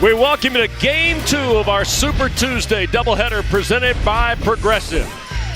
We welcome you to Game 2 of our Super Tuesday doubleheader presented by Progressive.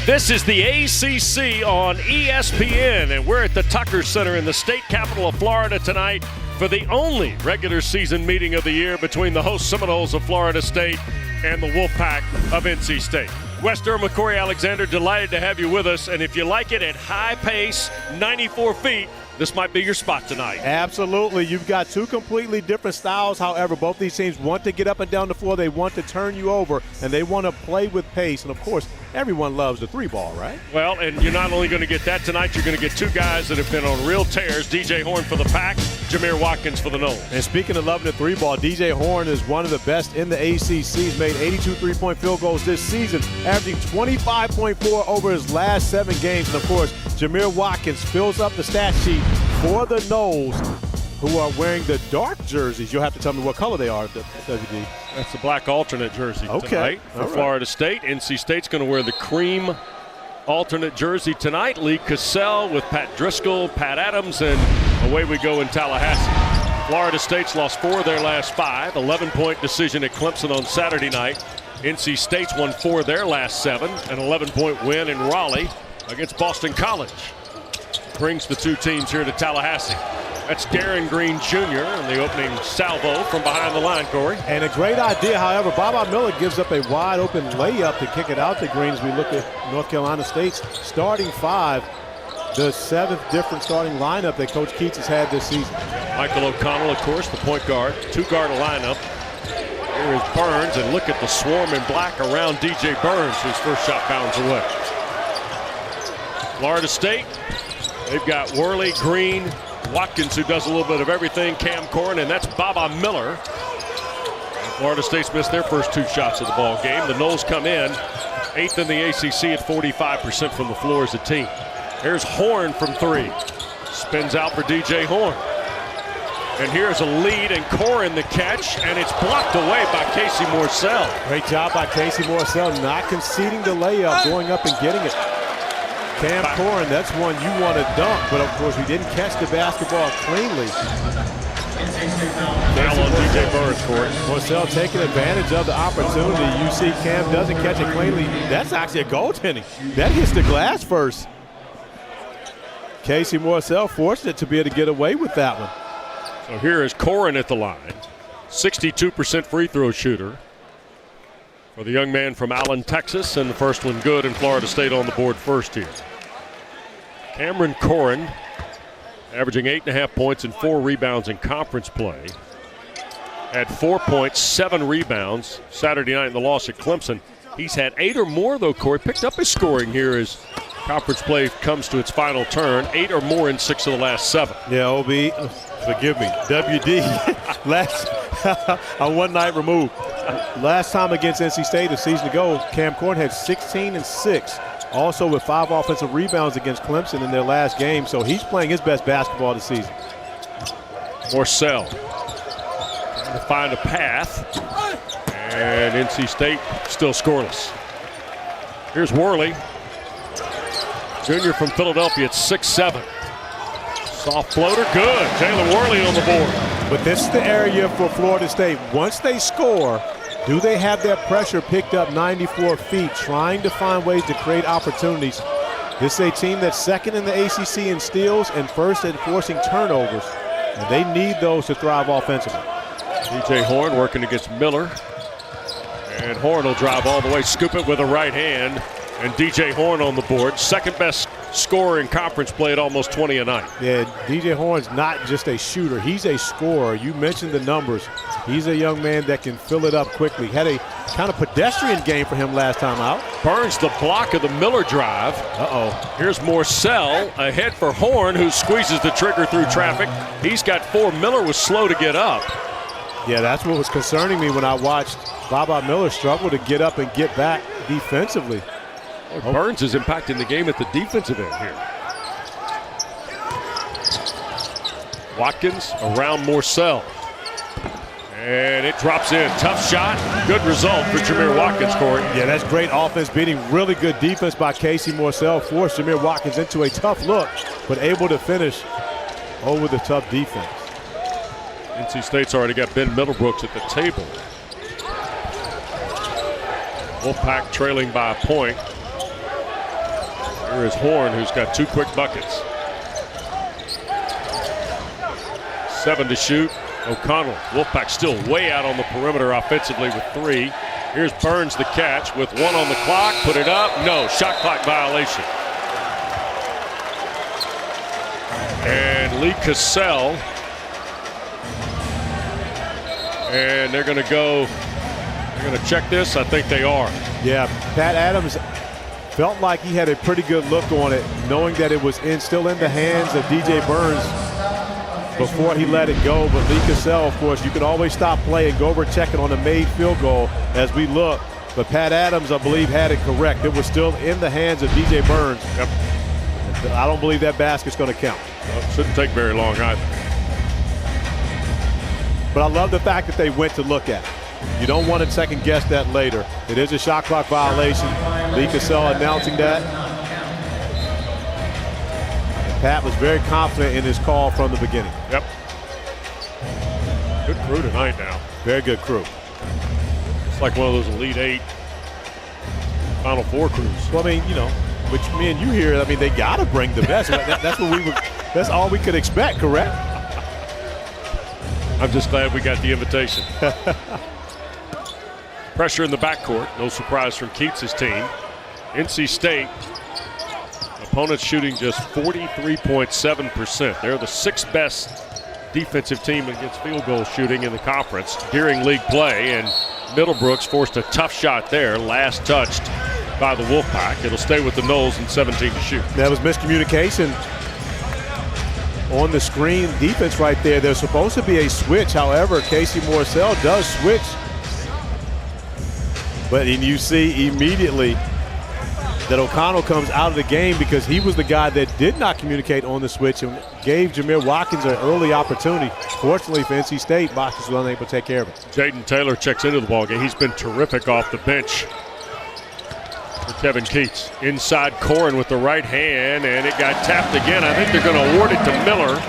This is the ACC on ESPN, and we're at the Tucker Center in the state capital of Florida tonight for the only regular season meeting of the year between the host Seminoles of Florida State and the Wolfpack of NC State. Wes Durham, Corey Alexander, delighted to have you with us, and if you like it at high pace, 94 feet, this might be your spot tonight. Absolutely. You've got two completely different styles. However, both these teams want to get up and down the floor. They want to turn you over, and they want to play with pace. And, of course, everyone loves the three ball, right? Well, and you're not only going to get that tonight, you're going to get two guys that have been on real tears. DJ Horn for the Pack, Jameer Watkins for the Noles. And speaking of loving the three ball, DJ Horn is one of the best in the ACC. He's made 82 three-point field goals this season, averaging 25.4 over his last 7 games. And, of course, Jameer Watkins fills up the stat sheet for the Noles, who are wearing the dark jerseys. You'll have to tell me what color they are, WD. That's the black alternate jersey tonight for Florida State. NC State's going to wear the cream alternate jersey tonight. Lee Cassell with Pat Driscoll, Pat Adams, and away we go in Tallahassee. Florida State's lost 4 of their last 5. 11-point decision at Clemson on Saturday night. NC State's won 4 of their last 7. An 11-point win in Raleigh against Boston College brings the two teams here to Tallahassee. That's Darren Green Jr. in the opening salvo from behind the line, Corey. And a great idea. However, Baba Miller gives up a wide open layup to kick it out to Green as we look at North Carolina State's starting 5, the 7th different starting lineup that Coach Keats has had this season. Michael O'Connell, of course, the point guard, 2-guard lineup. Here is Burns, and look at the swarm in black around DJ Burns, whose first shot bounds away. Florida State, they've got Worley, Green, Watkins, who does a little bit of everything, Cam Corrin, and that's Baba Miller. And Florida State's missed their first 2 shots of the ball game. The Noles come in 8th in the ACC at 45% from the floor as a team. Here's Horn from 3. Spins out for DJ Horn. And here's a lead, and Corrin the catch, and it's blocked away by Casey Morsell. Great job by Casey Morsell, not conceding the layup, going up and getting it. Cam Corrin, that's one you want to dunk, but of course we didn't catch the basketball cleanly. Foul on DJ Burns, Corey. Morsell taking advantage of the opportunity. You see Cam doesn't catch it cleanly. That's actually a goaltending. That hits the glass first. Casey Morsell fortunate to be able to get away with that one. So here is Corrin at the line, 62% free throw shooter for the young man from Allen, Texas, and the first one good, and Florida State on the board first here. Cameron Corrin averaging 8.5 points and 4 rebounds in conference play. Had 4 points, 7 rebounds Saturday night in the loss at Clemson. He's had 8 or more, though, Corey. Picked up his scoring here as conference play comes to its final turn. 8 or more in 6 of the last 7. Yeah, OB, forgive me, WD, last a one night removed. Last time against NC State a season ago, Cam Corrin had 16 and 6. Also with 5 offensive rebounds against Clemson in their last game. So he's playing his best basketball this season. Morsell trying to find a path. And NC State still scoreless. Here's Worley. Junior from Philadelphia at 6'7". Soft floater, good. Taylor Worley on the board. But this is the area for Florida State. Once they score, do they have that pressure picked up 94 feet, trying to find ways to create opportunities? This is a team that's second in the ACC in steals and first in forcing turnovers. And they need those to thrive offensively. DJ Horn working against Miller. And Horn will drive all the way, scoop it with a right hand. And DJ Horn on the board, second best scorer in conference play at almost 20 a night. Yeah, DJ Horn's not just a shooter, he's a scorer. You mentioned the numbers. He's a young man that can fill it up quickly. Had a kind of pedestrian game for him last time out. Burns the block of the Miller drive. Here's Morsell ahead for Horn, who squeezes the trigger through traffic. He's got 4. Miller was slow to get up. Yeah, that's what was concerning me when I watched Baba Miller struggle to get up and get back defensively. Burns is impacting the game at the defensive end here. Watkins around Morsell. And it drops in. Tough shot. Good result for Jameer Watkins, Corey. Yeah, that's great offense, beating really good defense by Casey Morsell. Forced Jameer Watkins into a tough look, but able to finish over the tough defense. NC State's already got Ben Middlebrooks at the table. Wolfpack trailing by a point. Here is Horn, who's got 2 quick buckets. 7 to shoot. O'Connell. Wolfpack still way out on the perimeter offensively with 3. Here's Burns the catch with 1 on the clock. Put it up. No. Shot clock violation. And Lee Cassell. And they're going to go. They're going to check this. I think they are. Yeah. Pat Adams felt like he had a pretty good look on it, knowing that it was still in the hands of DJ Burns before he let it go. But Lee Cassell, of course, you can always stop play and go over check it on the made field goal as we look. But Pat Adams, I believe, had it correct. It was still in the hands of DJ Burns. Yep. I don't believe that basket's going to count. Well, it shouldn't take very long either. But I love the fact that they went to look at it. You don't want to second guess that later. It is a shot clock violation. Lee Cassell announcing that. And Pat was very confident in his call from the beginning. Yep. Good crew tonight now. Very good crew. It's like one of those Elite 8 Final Four crews. Well, I mean, you know, which me and you hear, I mean, they got to bring the best. That's all we could expect, correct? I'm just glad we got the invitation. Pressure in the backcourt. No surprise from Keats' team. NC State, opponents shooting just 43.7%. They're the 6th best defensive team against field goal shooting in the conference during league play. And Middlebrooks forced a tough shot there, last touched by the Wolfpack. It'll stay with the Noles and 17 to shoot. That was miscommunication on the screen defense right there. There's supposed to be a switch. However, Casey Morcell does switch. But you see immediately that O'Connell comes out of the game because he was the guy that did not communicate on the switch and gave Jameer Watkins an early opportunity. Fortunately for NC State, Watkins was unable to take care of it. Jaden Taylor checks into the ballgame. He's been terrific off the bench for Kevin Keats. Inside Corin with the right hand, and it got tapped again. I think they're going to award it to Miller.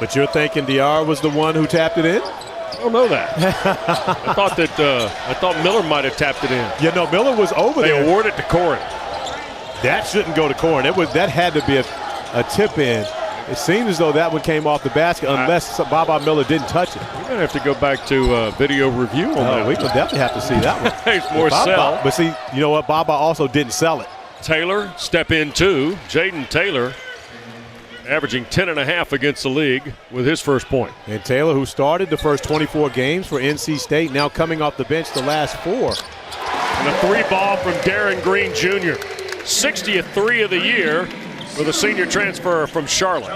But you're thinking DR was the one who tapped it in? I don't know that. I thought Miller might have tapped it in. Yeah, no, Miller was over there. They award it to Corin. That shouldn't go to Corin. That had to be a tip in. It seems as though that one came off the basket unless Baba Miller didn't touch it. We're going to have to go back to video review on that. We will definitely have to see that one. It's more sell. But see, you know what? Baba also didn't sell it. Taylor, step in too. Jaden Taylor averaging 10.5 against the league with his first point. And Taylor, who started the first 24 games for NC State, now coming off the bench the last 4. And a 3-ball from Darren Green Jr. 60th 3 of the year for the senior transfer from Charlotte.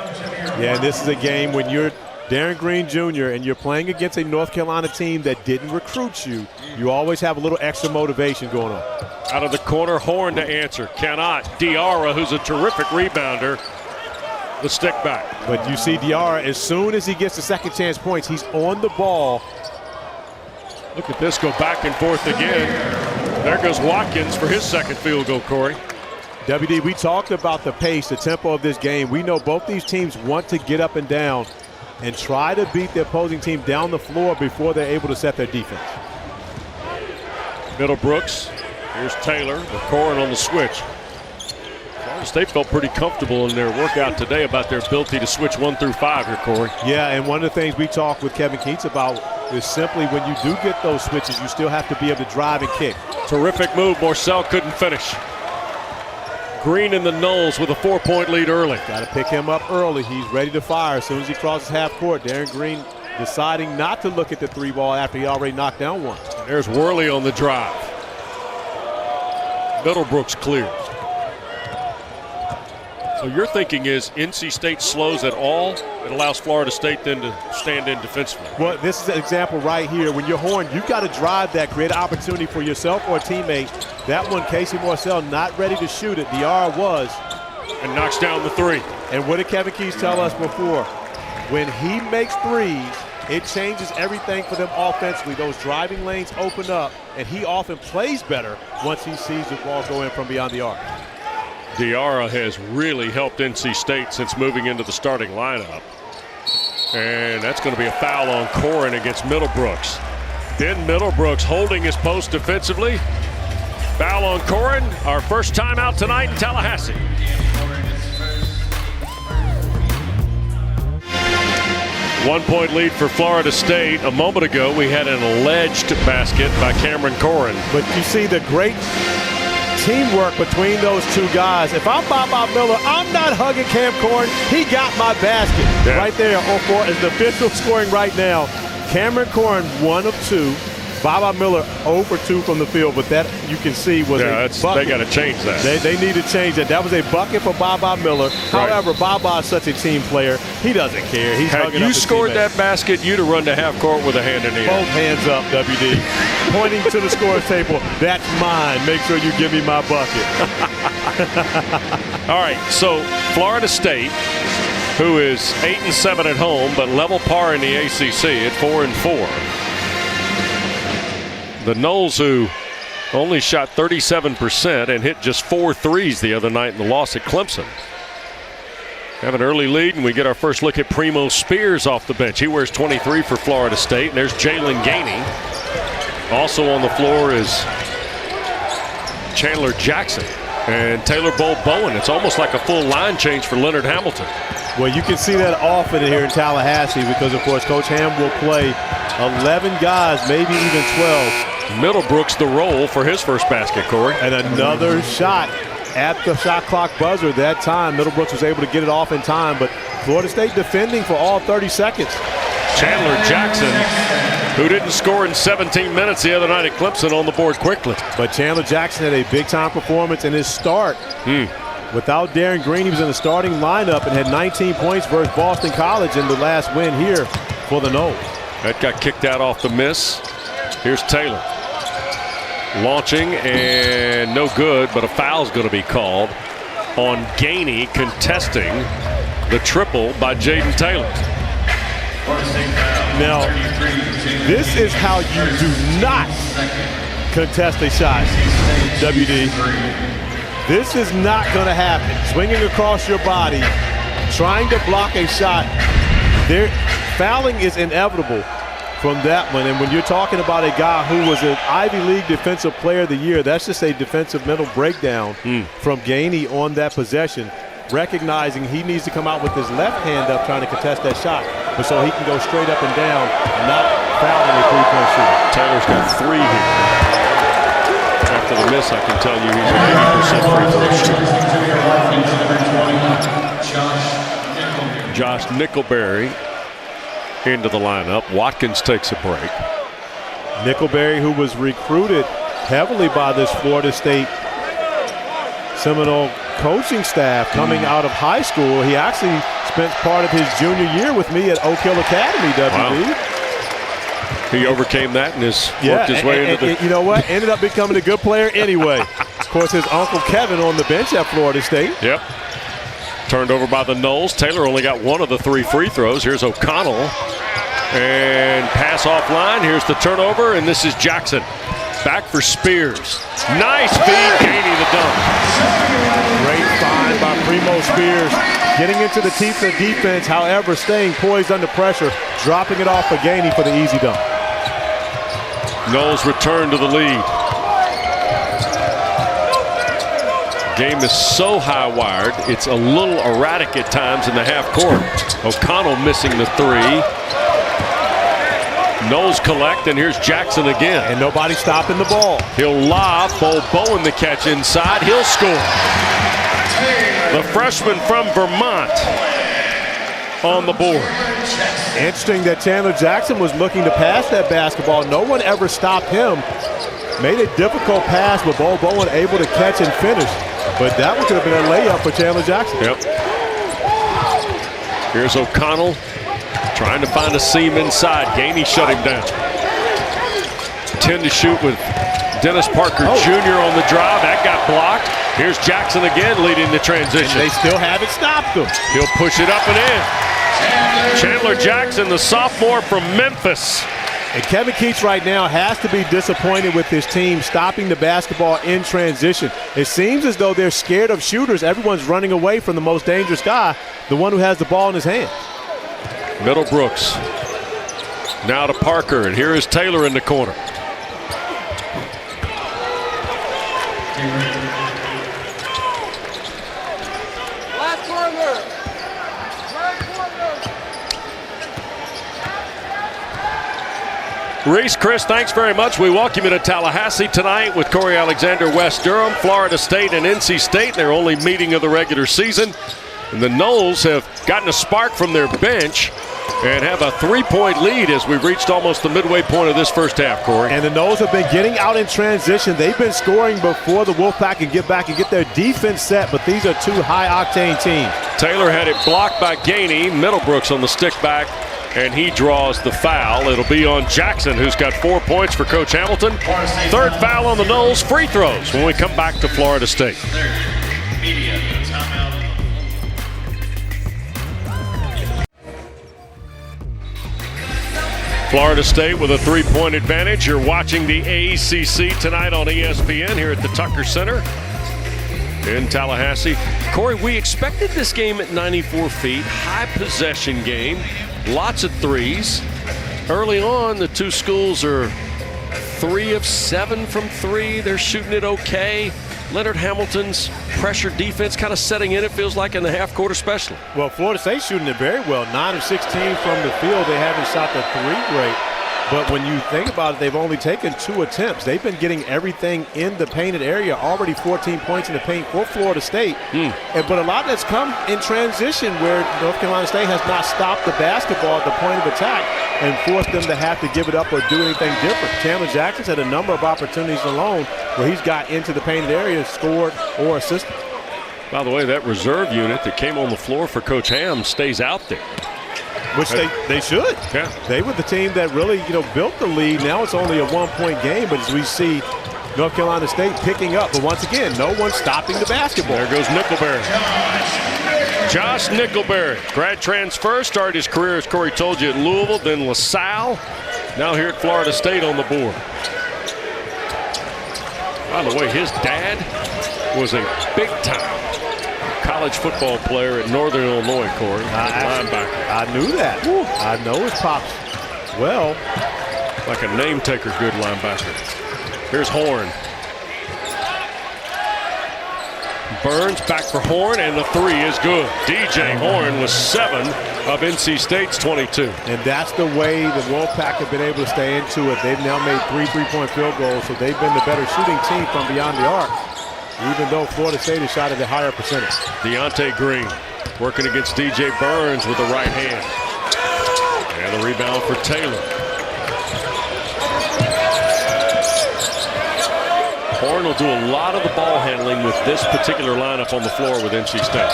Yeah, and this is a game when you're Darren Green Jr. and you're playing against a North Carolina team that didn't recruit you. You always have a little extra motivation going on. Out of the corner, Horn to answer. Cannot. Diarra, who's a terrific rebounder, the stick back. But you see Diarra, as soon as he gets the second chance points, he's on the ball. Look at this go back and forth again. There goes Watkins for his second field goal, Corey. WD, we talked about the pace, the tempo of this game. We know both these teams want to get up and down and try to beat the opposing team down the floor before they're able to set their defense. Middlebrooks. Here's Taylor with Corin on the switch. Florida State felt pretty comfortable in their workout today about their ability to switch 1 through 5 here, Corey. Yeah, and one of the things we talked with Kevin Keats about is simply when you do get those switches, you still have to be able to drive and kick. Terrific move. Morcell couldn't finish. Green and the Noles with a 4-point lead early. Got to pick him up early. He's ready to fire as soon as he crosses half court. Darren Green deciding not to look at the 3-ball after he already knocked down one. There's Worley on the drive. Middlebrooks clears. So your thinking is NC State slows at all. It allows Florida State then to stand in defensively. Well, this is an example right here. When you're Horn, you've got to drive that, create an opportunity for yourself or a teammate. That one, Casey Morcell not ready to shoot it. DR was. And knocks down the 3. And what did Kevin Keats tell us before? When he makes threes, it changes everything for them offensively. Those driving lanes open up, and he often plays better once he sees the ball go in from beyond the arc. Diarra has really helped NC State since moving into the starting lineup. And that's going to be a foul on Corin against Middlebrooks. Ben Middlebrooks holding his post defensively. Foul on Corin, our first timeout tonight in Tallahassee. One-point lead for Florida State. A moment ago, we had an alleged basket by Cameron Corin. But you see the great teamwork between those two guys. If I'm Bob Miller, I'm not hugging Cam Corin. He got my basket right there. 0-4 is the official scoring right now. Cameron Corin, 1 of 2. Bob Miller 0 for 2 from the field, but that you can see was a bucket. They got to change that. They need to change that. That was a bucket for Bob Miller. Right. However, Bob is such a team player. He doesn't care. He's Had you scored that basket, you'd have run to half court with a hand in the air. Both hands up, WD. Pointing to the scorer's table. That's mine. Make sure you give me my bucket. All right, so Florida State, who is 8-7 at home, but level par in the ACC at 4-4. The Noles, who only shot 37% and hit just 4 threes the other night in the loss at Clemson, have an early lead, and we get our first look at Primo Spears off the bench. He wears 23 for Florida State, and there's Jalen Gainey. Also on the floor is Chandler Jackson and Taylor Bowen. It's almost like a full line change for Leonard Hamilton. Well, you can see that often here in Tallahassee because, of course, Coach Ham will play 11 guys, maybe even 12. Middlebrooks the roll for his first basket, Corey. And another shot at the shot clock buzzer that time. Middlebrooks was able to get it off in time, but Florida State defending for all 30 seconds. Chandler Jackson, who didn't score in 17 minutes the other night at Clemson, on the board quickly. But Chandler Jackson had a big-time performance in his start. Without Darren Green, he was in the starting lineup and had 19 points versus Boston College in the last win here for the Noles. That got kicked out off the miss. Here's Taylor. Launching and no good, but a foul's going to be called on Gainey, contesting the triple by Jaden Taylor. Now, this is how you do not contest a shot, WD. This is not going to happen. Swinging across your body, trying to block a shot. Fouling is inevitable from that one. And when you're talking about a guy who was an Ivy League Defensive Player of the Year, that's just a defensive mental breakdown from Gainey on that possession, recognizing he needs to come out with his left hand up trying to contest that shot, but so he can go straight up and down and not fouling a three-point shooter. Taylor's got 3 here. After the miss, I can tell you he's an 80% free throw shooter. Josh Nickelberry into the lineup. Watkins takes a break. Nickelberry, who was recruited heavily by this Florida State Seminole coaching staff coming out of high school. He actually spent part of his junior year with me at Oak Hill Academy, WD. Wow. He overcame that and worked his way into the... You know what? Ended up becoming a good player anyway. Of course, his uncle Kevin on the bench at Florida State. Yep. Turned over by the Noles. Taylor only got 1 of the 3 free throws. Here's O'Connell. And pass offline. Here's the turnover, and this is Jackson. Back for Spears. Nice feed. Gainey the dunk. Great find by Primo Spears. Getting into the teeth of the defense, however, staying poised under pressure, dropping it off for Gainey for the easy dunk. Noles return to the lead. Game is so high-wired, it's a little erratic at times in the half court. O'Connell missing the 3. Noles collect, and here's Jackson again. And nobody stopping the ball. He'll lob. Bowen the catch inside. He'll score. The freshman from Vermont on the board. Interesting that Chandler Jackson was looking to pass that basketball. No one ever stopped him. Made a difficult pass, but Bowen able to catch and finish. But that one could have been a layup for Chandler Jackson. Yep. Here's O'Connell trying to find a seam inside. Gainey shut him down. 10 to shoot with Dennis Parker Jr. on the drive. That got blocked. Here's Jackson again leading the transition. And they still haven't stopped him. He'll push it up and in. Chandler Jackson, the sophomore from Memphis. And Kevin Keats right now has to be disappointed with his team stopping the basketball in transition. It seems as though they're scared of shooters. Everyone's running away from the most dangerous guy, the one who has the ball in his hand. Middlebrooks now to Parker, and here is Taylor in the corner. Reese, Chris, thanks very much. We welcome you to Tallahassee tonight with Corey Alexander, West Durham, Florida State, and NC State. Their only meeting of the regular season. And the Noles have gotten a spark from their bench and have a 3-point lead as we've reached almost the midway point of this first half, Corey. And the Noles have been getting out in transition. They've been scoring before the Wolfpack can get back and get their defense set, but these are two high-octane teams. Taylor had it blocked by Gainey. Middlebrooks on the stick back, and he draws the foul. It'll be on Jackson, who's got 4 points for Coach Hamilton. Third foul on the Noles. Free throws when we come back to Florida State. Florida State with a 3-point advantage. You're watching the ACC tonight on ESPN here at the Tucker Center in Tallahassee. Corey, we expected this game at 94 feet, high possession game, lots of threes. Early on, the two schools are 3 of 7 from 3. They're shooting it okay. Leonard Hamilton's pressure defense kind of setting in, it feels like, in the half-court especially. Well, Florida State's shooting it very well. 9 of 16 from the field. They haven't shot the 3 great. But when you think about it, they've only taken 2 attempts. They've been getting everything in the painted area. Already 14 points in the paint for Florida State. But a lot of that's come in transition where North Carolina State has not stopped the basketball at the point of attack and forced them to have to give it up or do anything different. Chandler Jackson's had a number of opportunities alone where he's got into the painted area, scored, or assisted. By the way, that reserve unit that came on the floor for Coach Ham stays out there. Which they should. Yeah. They were the team that really, built the lead. Now it's only a 1-point game, but as we see North Carolina State picking up. But once again, no one's stopping the basketball. There goes Nickelberry. Josh Nickelberry, grad transfer, started his career, as Corey told you, at Louisville, then LaSalle. Now here at Florida State on the board. By the way, his dad was a big-time college football player at Northern Illinois, Corey. Linebacker. I knew that. Woo. I know his pops well. Like a name-taker, good linebacker. Here's Horn. Burns back for Horn, and the 3 is good. DJ Horn was 7 of NC State's 22. And that's the way the Wolfpack have been able to stay into it. They've now made 3 3-point field goals, so they've been the better shooting team from beyond the arc, even though Florida State has shot at a higher percentage. Deontay Green working against DJ Burns with the right hand. And the rebound for Taylor. Horn will do a lot of the ball handling with this particular lineup on the floor with NC State.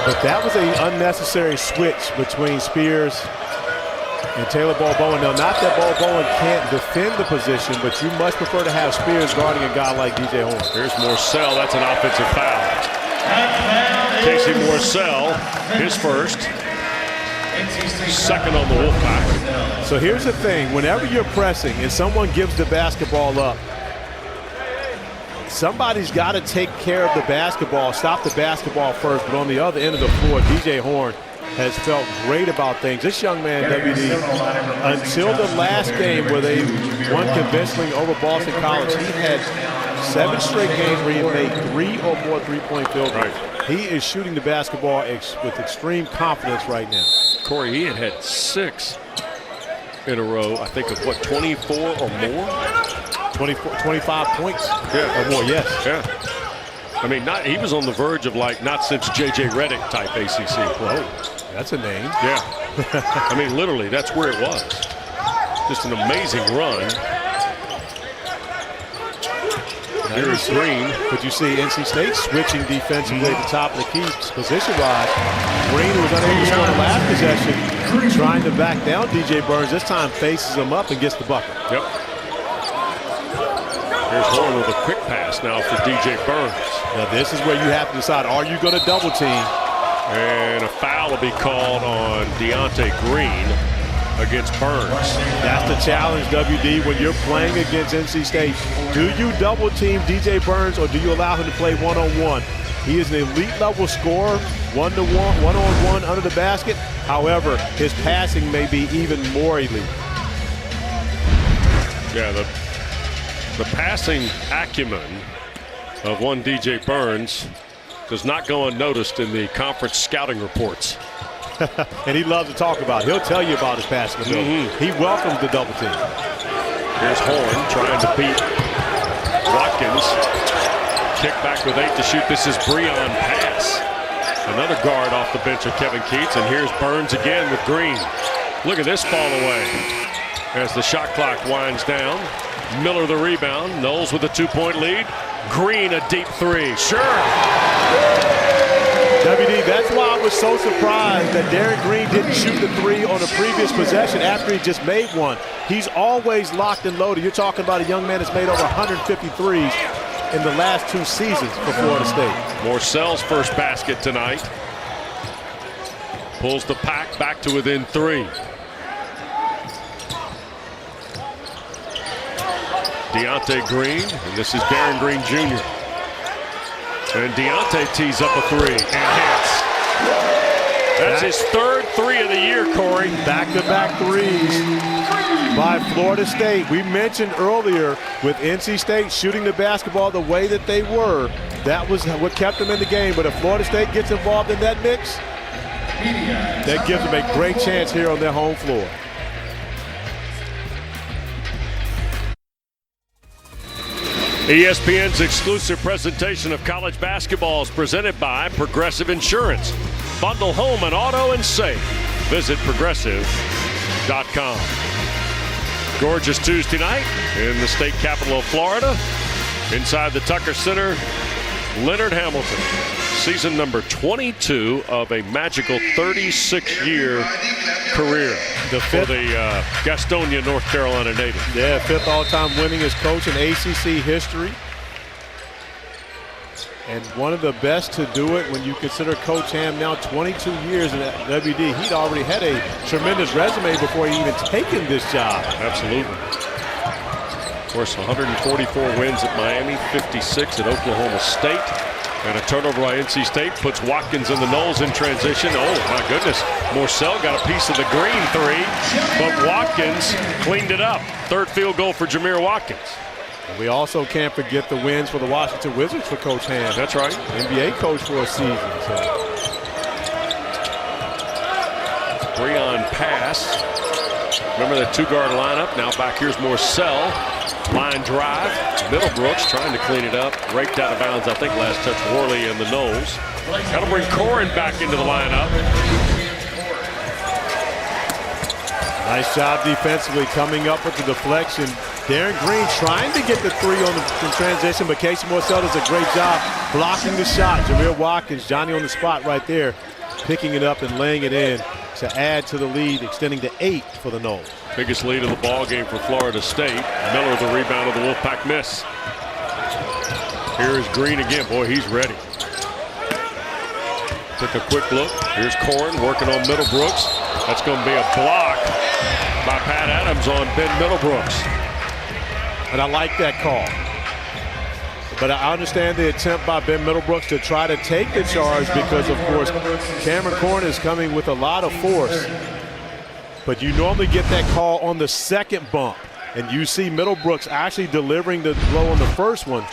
But that was an unnecessary switch between Spears and Taylor Ball-Bowen. Now, not that Ball-Bowen can't defend the position, but you much prefer to have Spears guarding a guy like DJ Horn. Here's Morcell. That's an offensive foul. Casey Morcell, his first. Second on the Wolfpack. So here's the thing. Whenever you're pressing and someone gives the basketball up, somebody's got to take care of the basketball, stop the basketball first. But on the other end of the floor, DJ Horn has felt great about things. This young man, WD, until the last game where they won convincingly over Boston College, he had 7 straight games where he made 3 or more 3-point field goals. Right. He is shooting the basketball with extreme confidence right now. Corey, he had 6 in a row, I think, of what, 24 or more? 25 points or more, yes. Yeah. I mean, he was on the verge of, like, not since J.J. Redick type ACC play. Oh, that's a name. Yeah. I mean, literally, that's where it was. Just an amazing run. Here's Green. But you see NC State switching defensively at the top of the key position-wise. Green was unable to score the last possession, trying to back down DJ Burns. This time faces him up and gets the bucket. Yep. Here's Horn with a quick pass now for DJ Burns. Now this is where you have to decide, are you going to double team? And a foul will be called on Deontay Green against Burns. That's the challenge, WD, when you're playing against NC State. Do you double team DJ Burns or do you allow him to play one-on-one? He is an elite level scorer, one-to-one, one-on-one under the basket. However, his passing may be even more elite. Yeah, the passing acumen of one DJ Burns does not go unnoticed in the conference scouting reports. And he loves to talk about it. He'll tell you about his passing ability. He welcomes the double team. Here's Horn trying to beat Watkins. Kick back with 8 to shoot. This is Breon pass. Another guard off the bench of Kevin Keats. And here's Burns again with Green. Look at this fall away as the shot clock winds down. Miller the rebound. Knowles with a 2-point lead. Green a deep three. Sure. WD, that's why I was so surprised that Darren Green didn't shoot the three on the previous possession after he just made one. He's always locked and loaded. You're talking about a young man that's made over 150 threes in the last 2 seasons for Florida State. Morcell's first basket tonight. Pulls the pack back to within 3. Deontay Green, and this is Darren Green Jr. And Deontay tees up a 3 and hits. That's his 3rd 3 of the year, Corey. Back-to-back threes by Florida State. We mentioned earlier with NC State shooting the basketball the way that they were, that was what kept them in the game. But if Florida State gets involved in that mix, that gives them a great chance here on their home floor. ESPN's exclusive presentation of college basketball is presented by Progressive Insurance. Bundle home and auto and save. Visit progressive.com. Gorgeous Tuesday night in the state capital of Florida. Inside the Tucker Center, Leonard Hamilton. Season number 22 of a magical 36-year career for the Gastonia, North Carolina native. Yeah, 5th all-time winningest coach in ACC history. And one of the best to do it when you consider Coach Ham now 22 years in WD. He'd already had a tremendous resume before he even taken this job. Absolutely. Of course, 144 wins at Miami, 56 at Oklahoma State. And a turnover by NC State puts Watkins and the Knowles in transition. Oh, my goodness. Morcell got a piece of the Green 3, but Watkins cleaned it up. 3rd field goal for Jameer Watkins. And we also can't forget the wins for the Washington Wizards for Coach Ham. That's right. NBA coach for a season. So. Breon pass. Remember that 2-guard lineup. Now back here's Morcell. Line drive. Middlebrooks trying to clean it up. Raked out of bounds, I think, last touch. Worley and the Knowles. That'll bring Corin back into the lineup. Nice job defensively coming up with the deflection. Darren Green trying to get the 3 on the transition, but Casey Morcell does a great job blocking the shot. Jameer Watkins, Johnny on the spot right there, picking it up and laying it in to add to the lead, extending to 8 for the Knowles. Biggest lead of the ball game for Florida State. Miller the rebound of the Wolfpack miss. Here is Green again. Boy, he's ready. Took a quick look. Here's Corin working on Middlebrooks. That's going to be a block by Pat Adams on Ben Middlebrooks. And I like that call. But I understand the attempt by Ben Middlebrooks to try to take the charge because, of course, Cameron Corin is coming with a lot of force. But you normally get that call on the second bump. And you see Middlebrooks actually delivering the blow on the first one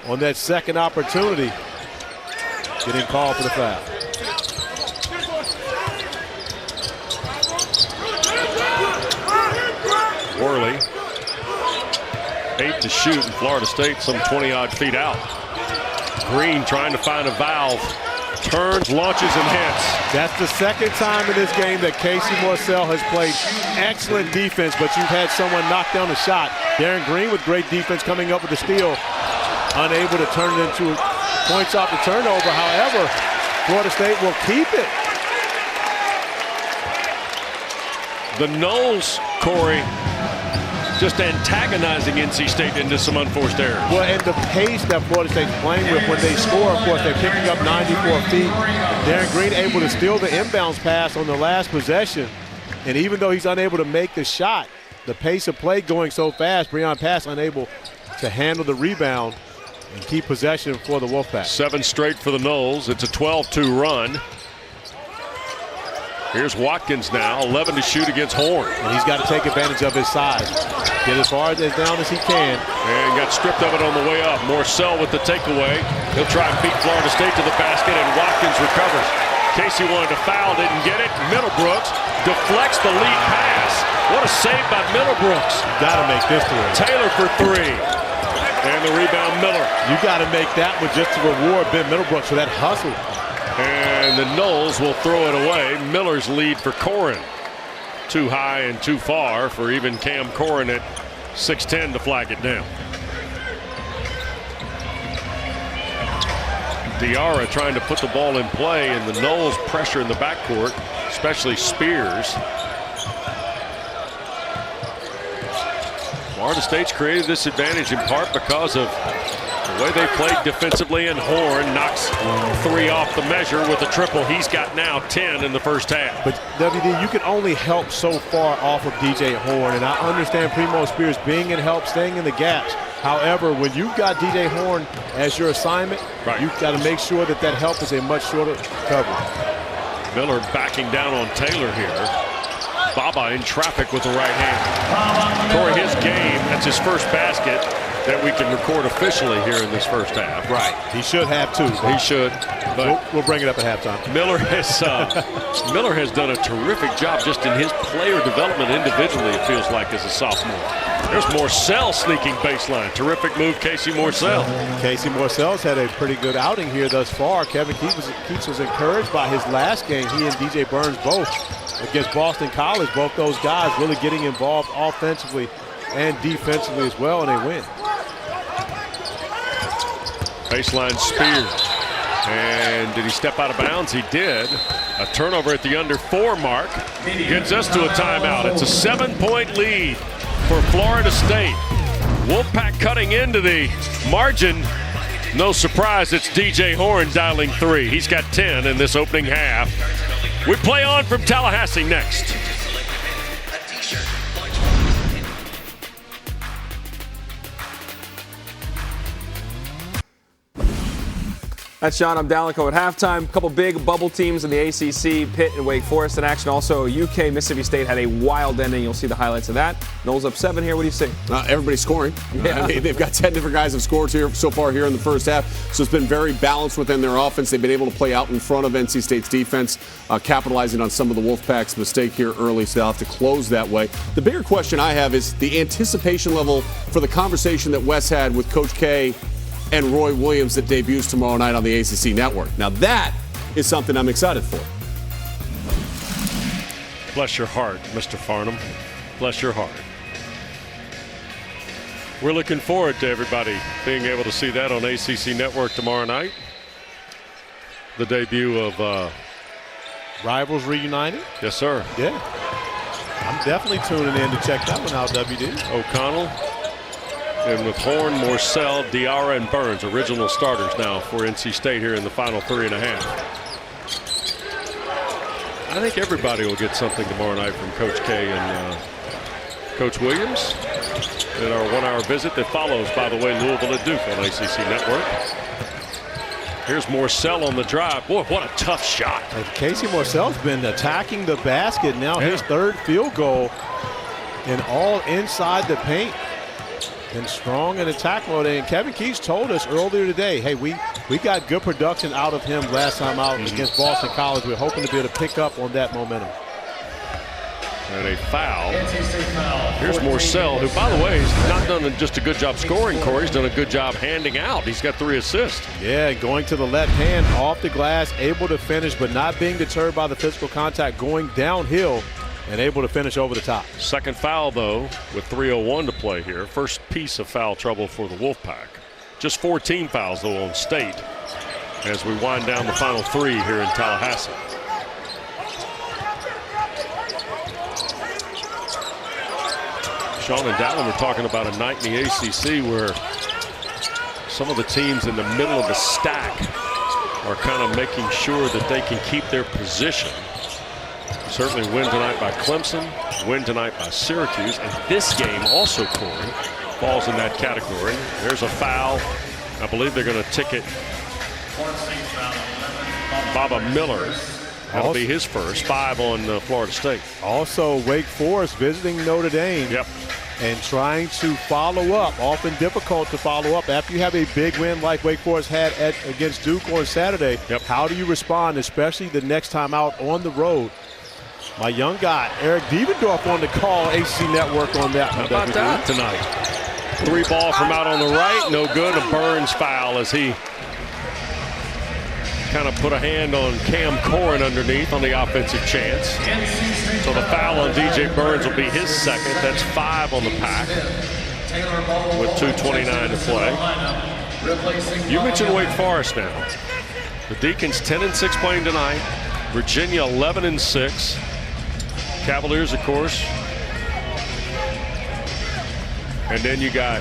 on that second opportunity. Getting called for the foul. Worley. 8 to shoot, and Florida State some 20-odd feet out. Green trying to find a valve. Turns, launches, and hits. That's the second time in this game that Casey Morcell has played excellent defense, but you've had someone knock down a shot. Darren Green with great defense coming up with the steal. Unable to turn it into points off the turnover. However, Florida State will keep it. The Knowles, Corey, just antagonizing NC State into some unforced errors. Well, and the pace that Florida State's playing with when they score, of course, they're picking up 94 feet. Darren Green able to steal the inbounds pass on the last possession. And even though he's unable to make the shot, the pace of play going so fast, Breon Pass unable to handle the rebound. and keep possession for the Wolfpack. 7 straight for the Noles. It's a 12-2 run. Here's Watkins now, 11 to shoot against Horn. And he's got to take advantage of his size. Get as far down as he can. And got stripped of it on the way up. Morcell with the takeaway. He'll try and beat Florida State to the basket, and Watkins recovers. Casey wanted to foul, didn't get it. Middlebrooks deflects the lead pass. What a save by Middlebrooks. Got to make this three. Taylor for 3. And the rebound, Miller. You got to make that one just to reward Ben Middlebrooks for that hustle. And the Noles will throw it away. Miller's lead for Corin. Too high and too far for even Cam Corin at 6'10" to flag it down. Diarra trying to put the ball in play, and the Noles pressure in the backcourt, especially Spears. Florida State's created this advantage in part because of the way they played defensively, and Horn knocks 3 off the measure with a triple. He's got now 10 in the first half. But WD, you can only help so far off of DJ Horn, and I understand Primo Spears being in help, staying in the gaps. However, when you've got DJ Horn as your assignment, you've got to make sure that that help is a much shorter coverage. Miller backing down on Taylor here. Baba in traffic with the right hand. Corey, his game, that's his first basket that we can record officially here in this first half. Right. He should have 2. He should. But we'll bring it up at halftime. Miller has done a terrific job just in his player development individually, it feels like, as a sophomore. There's Morcell sneaking baseline. Terrific move, Casey Morcell. Casey Morcell's had a pretty good outing here thus far. Kevin Keats was encouraged by his last game. He and DJ Burns both against Boston College. Both those guys really getting involved offensively and defensively as well, and they win. Baseline Spears. And did he step out of bounds? He did. A turnover at the under 4 mark gets us to a timeout. It's a 7-point lead for Florida State. Wolfpack cutting into the margin. No surprise, it's DJ Horn dialing 3. He's got 10 in this opening half. We play on from Tallahassee next. That's Sean. I'm Dalico at halftime. A couple big bubble teams in the ACC, Pitt and Wake Forest in action. Also, UK, Mississippi State had a wild ending. You'll see the highlights of that. Noles up 7 here. What do you see? Everybody's scoring. Yeah. I mean, they've got 10 different guys have scored here so far here in the first half. So it's been very balanced within their offense. They've been able to play out in front of NC State's defense, capitalizing on some of the Wolfpack's mistake here early. So they'll have to close that way. The bigger question I have is the anticipation level for the conversation that Wes had with Coach K and Roy Williams that debuts tomorrow night on the ACC network. Now that is something I'm excited for. Bless your heart, Mr. Farnham. Bless your heart. We're looking forward to everybody being able to see that on ACC Network tomorrow night. The debut of Rivals reunited? Yes, sir. Yeah. I'm definitely tuning in to check that one out, WD. O'Connell. And with Horn, Morcell, Diarra, and Burns, original starters now for NC State here in the final 3.5. I think everybody will get something tomorrow night from Coach K and Coach Williams in our 1-hour visit that follows, by the way, Louisville at Duke on ACC Network. Here's Morcell on the drive. Boy, what a tough shot. Casey Morcell's been attacking the basket now. His 3rd field goal, and all inside the paint. And strong in attack mode. And Kevin Keats told us earlier today, hey, we got good production out of him last time out against Boston College. We're hoping to be able to pick up on that momentum. And a foul. Here's Morcell, who, by the way, has not done just a good job scoring, Corey. He's done a good job handing out. He's got 3 assists. Yeah, going to the left hand, off the glass, able to finish, but not being deterred by the physical contact, going downhill and able to finish over the top. Second foul, though, with 3:01 to play here. First piece of foul trouble for the Wolfpack. Just 14 fouls, though, on State as we wind down the final 3 here in Tallahassee. Sean and Dallin were talking about a night in the ACC where some of the teams in the middle of the stack are kind of making sure that they can keep their position. Certainly win tonight by Clemson, win tonight by Syracuse, and this game also, Corey, falls in that category. There's a foul I believe they're going to ticket Baba Miller. That'll be his first. 5 on Florida State. Also, Wake Forest visiting Notre Dame. Yep. And trying to follow up, often difficult to follow up. After you have a big win like Wake Forest had against Duke on Saturday, how do you respond, especially the next time out on the road? My young guy, Eric Dievendorf, on the call, ACC Network on that. How about that tonight? 3 ball from out on the right, no good. A Burns foul as he kind of put a hand on Cam Corrin underneath on the offensive chance. So the foul on DJ Burns will be his second. That's 5 on the Pack with 2:29 to play. You mentioned Wake Forest now. The Deacons 10-6 playing tonight. Virginia 11-6. Cavaliers, of course. And then you got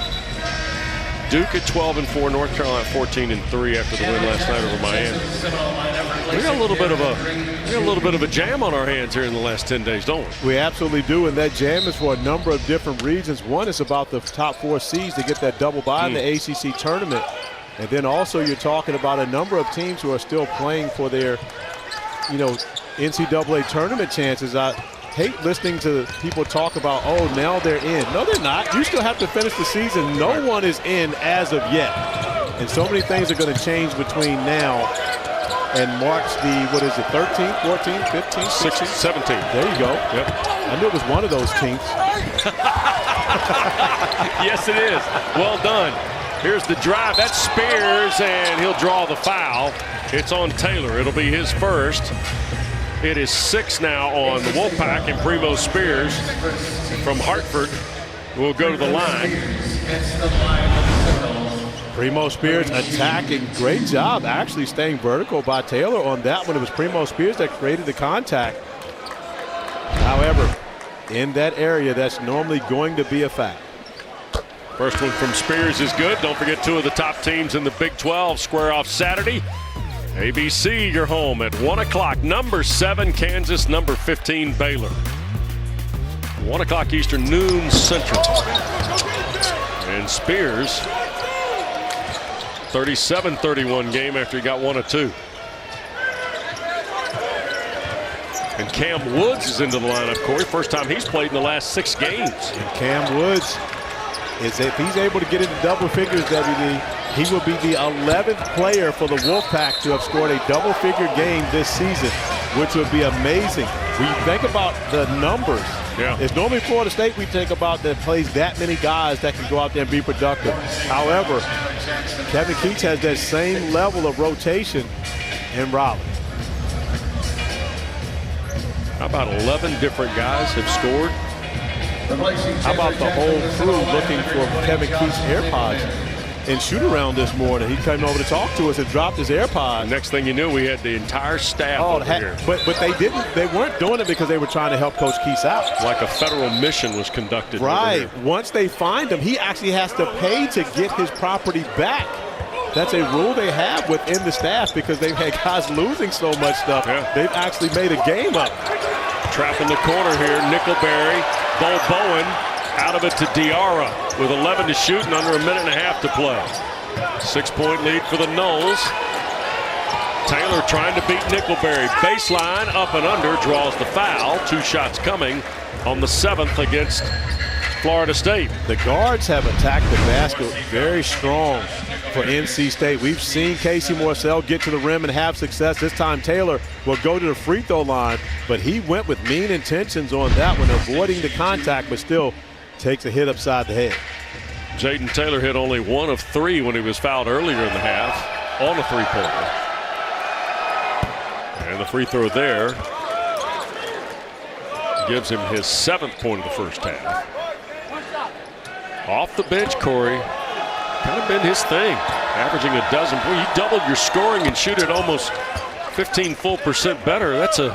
Duke at 12-4, North Carolina 14-3 after the win last night over Miami. We got a little bit of a jam on our hands here in the last 10 days, don't we? We absolutely do, and that jam is for a number of different reasons. One is about the top 4 seeds to get that double bye in the ACC tournament, and then also you're talking about a number of teams who are still playing for their, NCAA tournament chances. I hate listening to people talk about, oh, now they're in. No, they're not. You still have to finish the season. No one is in as of yet. And so many things are going to change between now and March the, 13th, 14th, 15th, 16th? 17th. There you go. Yep. I knew it was one of those teams. Yes, it is. Well done. Here's the drive. That's Spears, and he'll draw the foul. It's on Taylor. It'll be his first. It is 6 now on the Wolfpack, and Primo Spears from Hartford will go to the line. Primo Spears attacking. Great job actually staying vertical by Taylor on that one. It was Primo Spears that created the contact. However, in that area, that's normally going to be a foul. First one from Spears is good. Don't forget 2 of the top teams in the Big 12 square off Saturday. ABC, you're home at 1 o'clock. Number 7, Kansas. Number 15, Baylor. 1 o'clock Eastern, noon Central. And Spears, 37-31 game after he got 1 of 2. And Cam Woods is into the lineup, Corey. First time he's played in the last 6 games. And Cam Woods, if he's able to get into double figures, WD, he will be the 11th player for the Wolfpack to have scored a double-figure game this season, which would be amazing. When you think about the numbers, it's normally Florida State we think about that plays that many guys that can go out there and be productive. However, Kevin Keats has that same level of rotation in Raleigh. How about 11 different guys have scored? How about the whole crew looking for Kevin Keats' AirPods in shoot-around this morning? He came over to talk to us and dropped his AirPods. Next thing you knew, we had the entire staff over here. But they weren't doing it because they were trying to help Coach Keats out. Like a federal mission was conducted. Right. Once they find him, he actually has to pay to get his property back. That's a rule they have within the staff because they've had guys losing so much stuff. They've actually made a game up. Trap in the corner here, Nickelberry, Bo Bowen, out of it to Diarra with 11 to shoot and under a minute and a half to play. 6-point lead for the Noles. Taylor trying to beat Nickelberry. Baseline, up and under, draws the foul. 2 shots coming on the 7th against Florida State. The guards have attacked the basket very strong for NC State. We've seen Casey Morcell get to the rim and have success. This time Taylor will go to the free throw line, but he went with mean intentions on that one, avoiding the contact, but still takes a hit upside the head. Jaden Taylor hit only 1 of 3 when he was fouled earlier in the half on a three-pointer. And the free throw there gives him his 7th point of the first half. Off the bench, Corey, kind of been his thing, averaging a dozen. Boy, you doubled your scoring and shoot it almost 15% better. That's a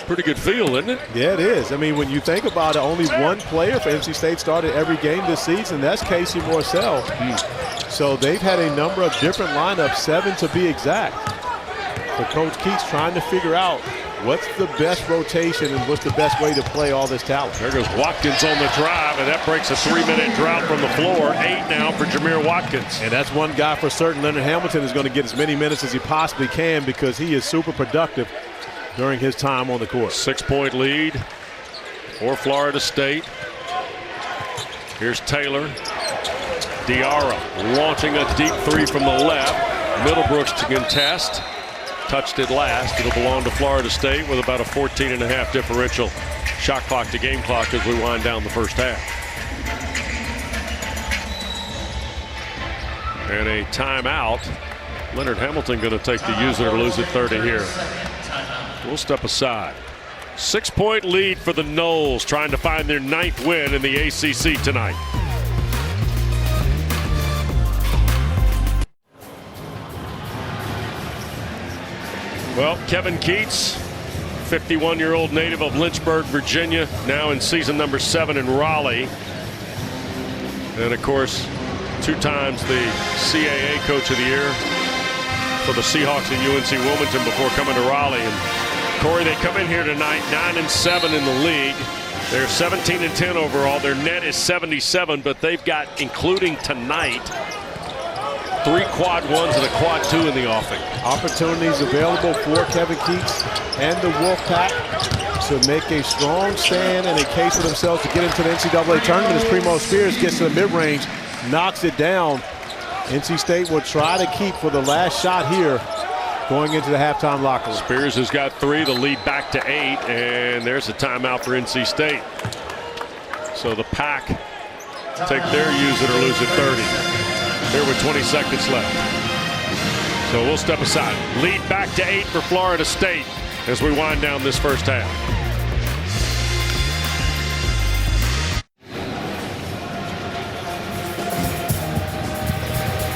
pretty good feel, isn't it? Yeah, it is. I mean, when you think about it, only one player for NC State started every game this season. That's Casey Morcell. So they've had a number of different lineups, 7 to be exact. For Coach Keats trying to figure out what's the best rotation and what's the best way to play all this talent? There goes Watkins on the drive, and that breaks a 3-minute drought from the floor. 8 now for Jameer Watkins. And that's one guy for certain. Leonard Hamilton is going to get as many minutes as he possibly can because he is super productive during his time on the court. 6-point lead for Florida State. Here's Taylor. Diarra launching a deep 3 from the left. Middlebrooks to contest. Touched it last. It'll belong to Florida State with about a 14.5 differential shot clock to game clock as we wind down the first half. And a timeout. Leonard Hamilton going to take the use it or lose it 30 here. We'll step aside. 6-point lead for the Noles, trying to find their 9th win in the ACC tonight. Well, Kevin Keats, 51-year-old native of Lynchburg, Virginia, now in season number 7 in Raleigh. And, of course, 2 times the CAA Coach of the Year for the Seahawks at UNC Wilmington before coming to Raleigh. And, Corey, they come in here tonight 9-7 in the league. They're 17-10 overall. Their net is 77, but they've got, including tonight, 3 quad 1s and a quad 2 in the offing. Opportunities available for Kevin Keats and the Wolfpack to make a strong stand and a case for themselves to get into the NCAA tournament as Primo Spears gets to the mid-range, knocks it down. NC State will try to keep for the last shot here going into the halftime locker room. Spears has got 3, the lead back to 8, and there's a timeout for NC State. So the Pack take their use it or lose it 30. Here with 20 seconds left. So we'll step aside. Lead back to 8 for Florida State as we wind down this first half.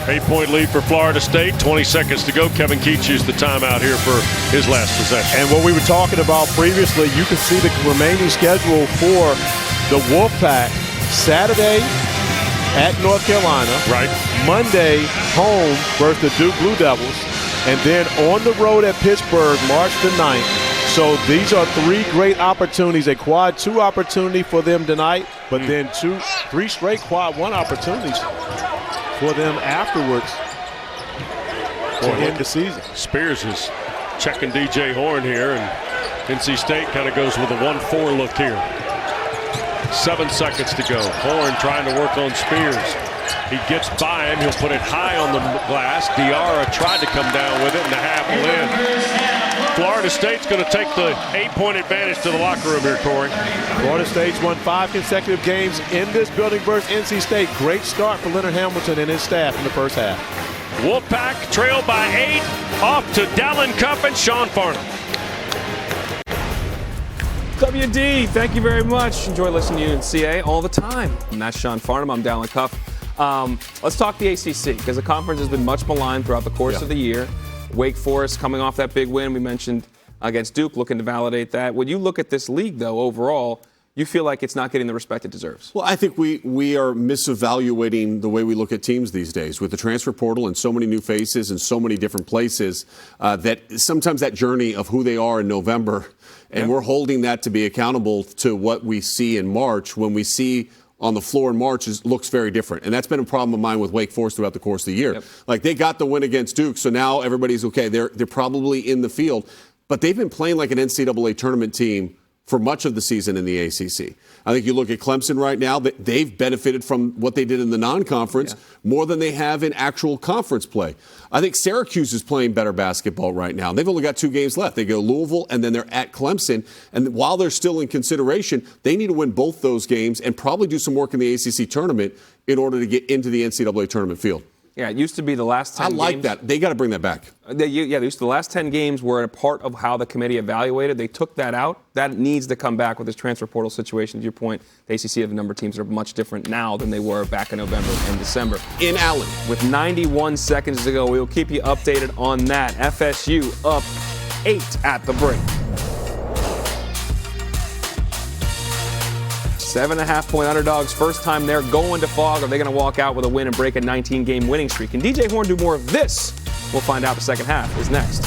Eight-point lead for Florida State. 20 seconds to go. Kevin Keats used the timeout here for his last possession. And what we were talking about previously, you can see the remaining schedule for the Wolfpack. Saturday at North Carolina. Right. Monday, home versus the Duke Blue Devils. And then on the road at Pittsburgh, March the 9th. So these are 3 great opportunities. A quad 2 opportunity for them tonight, but then 3 straight quad 1 opportunities for them afterwards to end the season. Spears is checking DJ Horn here, and NC State kind of goes with a 1-4 look here. 7 seconds to go. Horn trying to work on Spears. He gets by him. He'll put it high on the glass. Diarra tried to come down with it, and the half will end. Florida State's going to take the 8-point advantage to the locker room here, Corey. Florida State's won 5 consecutive games in this building versus NC State. Great start for Leonard Hamilton and his staff in the first half. Wolfpack trailed by 8. Off to Dallin Cuff and Sean Farnham. WD, thank you very much. Enjoy listening to you in CA all the time. And that's Sean Farnham. I'm Dallin Cuff. Let's talk the ACC, because the conference has been much maligned throughout the course of the year. Wake Forest coming off that big win we mentioned against Duke, looking to validate that. When you look at this league, though, overall, you feel like it's not getting the respect it deserves. Well, I think we are misevaluating the way we look at teams these days with the transfer portal and so many new faces and so many different places that sometimes that journey of who they are in November, and we're holding that to be accountable to what we see in March when we see on the floor in March looks very different. And that's been a problem of mine with Wake Forest throughout the course of the year. Like, they got the win against Duke, so now everybody's okay. They're probably in the field. But they've been playing like an NCAA tournament team for much of the season in the ACC. I think you look at Clemson right now, they've benefited from what they did in the non-conference more than they have in actual conference play. I think Syracuse is playing better basketball right now. They've only got 2 games left. They go Louisville, and then they're at Clemson. And while they're still in consideration, they need to win both those games and probably do some work in the ACC tournament in order to get into the NCAA tournament field. Yeah, it used to be the last 10 games. I like that. They got to bring that back. They used to, the last 10 games were a part of how the committee evaluated. They took that out. That needs to come back with this transfer portal situation. To your point, the ACC have a number of teams that are much different now than they were back in November and December. In Allen. With 91 seconds to go, we will keep you updated on that. FSU up 8 at the break. 7.5-point underdogs. First time they're going to Fog. Are they going to walk out with a win and break a 19-game winning streak? Can DJ Horn do more of this? We'll find out. The second half is next.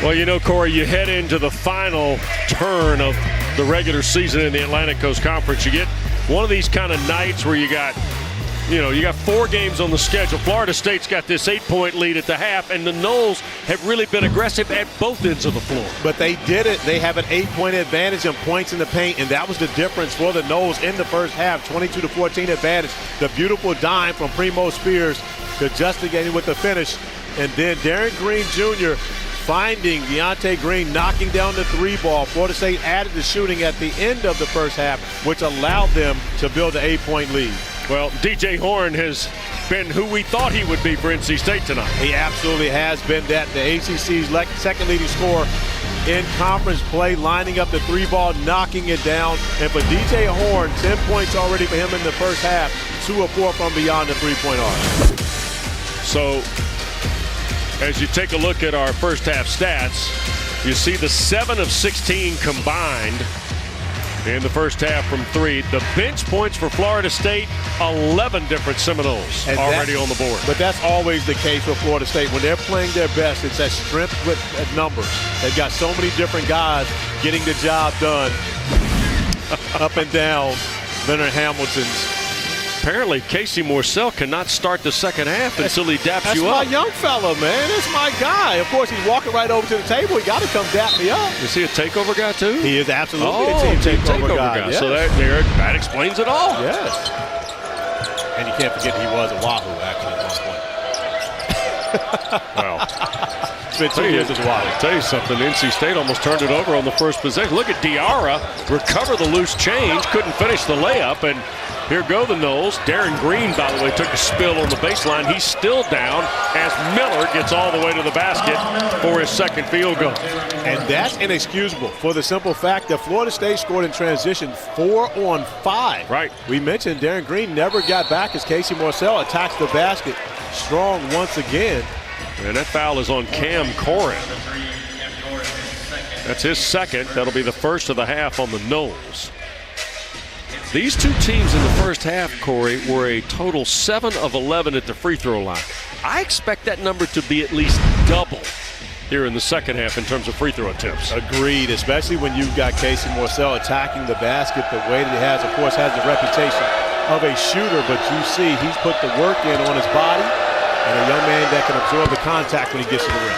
Well, you know, Corey, you head into the final turn of the regular season in the Atlantic Coast Conference. You get one of these kind of nights where you got 4 games on the schedule. Florida State's got this 8-point lead at the half, and the Noles have really been aggressive at both ends of the floor. But they did it. They have an 8-point advantage and points in the paint, and that was the difference for the Noles in the first half. 22-14 advantage. The beautiful dime from Primo Spears to Justin Gainey with the finish. And then Darren Green Jr. finding Deontay Green knocking down the 3 ball. Florida State added the shooting at the end of the first half, which allowed them to build an 8-point lead. Well, DJ Horn has been who we thought he would be for NC State tonight. He absolutely has been that. The ACC's second leading scorer in conference play, lining up the 3 ball, knocking it down. And for DJ Horn, 10 points already for him in the first half, 2 of 4 from beyond the 3-point arc. So, as you take a look at our first half stats, you see the 7 of 16 combined in the first half from 3. The bench points for Florida State, 11 different Seminoles already on the board. But that's always the case for Florida State. When they're playing their best, it's that strength with numbers. They've got so many different guys getting the job done up and down Leonard Hamilton's. Apparently, Casey Morsell cannot start the second half until he daps you up. That's my young fella, man. That's my guy. Of course, he's walking right over to the table. He got to come dap me up. Is he a takeover guy, too? He is absolutely a team takeover guy. Yes. So that explains it all. Yes. And you can't forget he was a Wahoo, actually, at one point. Well, it's been 2 years as Wahoo. I'll tell you something. NC State almost turned it over on the first possession. Look at Diarra recover the loose change. Couldn't finish the layup, and here go the Noles. Darren Green, by the way, took a spill on the baseline. He's still down as Miller gets all the way to the basket for his second field goal. And that's inexcusable for the simple fact that Florida State scored in transition 4 on 5. Right. We mentioned Darren Green never got back as Casey Morsell attacks the basket strong once again. And that foul is on Cam Corrin. That's his second. That'll be the first of the half on the Noles. These 2 teams in the first half, Corey, were a total 7 of 11 at the free throw line. I expect that number to be at least double here in the second half in terms of free throw attempts. Agreed, especially when you've got Casey Morsell attacking the basket the way that he has. Of course, has the reputation of a shooter, but you see he's put the work in on his body, and a young man that can absorb the contact when he gets to the rim.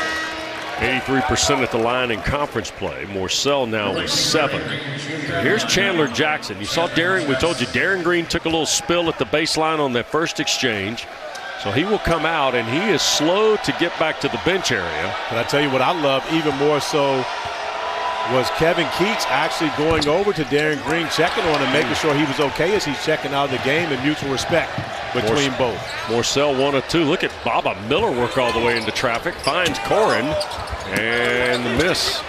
83% at the line in conference play. Morsell now with 7. Here's Chandler Jackson. You saw Darren, we told you Darren Green took a little spill at the baseline on that first exchange. So he will come out, and he is slow to get back to the bench area. But I tell you what I love even more so was Kevin Keats actually going over to Darren Green, checking on him, making sure he was okay as he's checking out of the game, and mutual respect between both. Morsell 1 of 2. Look at Baba Miller work all the way into traffic. Finds Corrin, and the miss.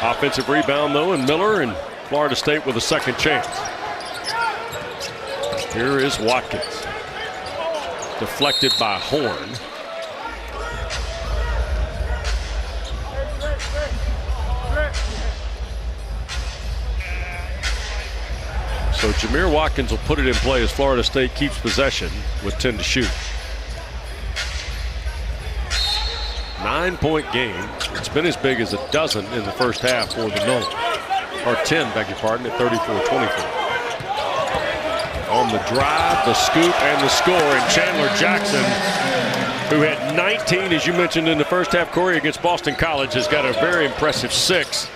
Offensive rebound, though, and Miller, and Florida State with a second chance. Here is Watkins. Deflected by Horn. So Jameer Watkins will put it in play as Florida State keeps possession with 10 to shoot. 9-point game. It's been as big as a dozen in the first half for the Noles. Or 10, beg your pardon, at 34-24. On the drive, the scoop, and the score. And Chandler Jackson, who had 19, as you mentioned in the first half, Corey, against Boston College, has got a very impressive 6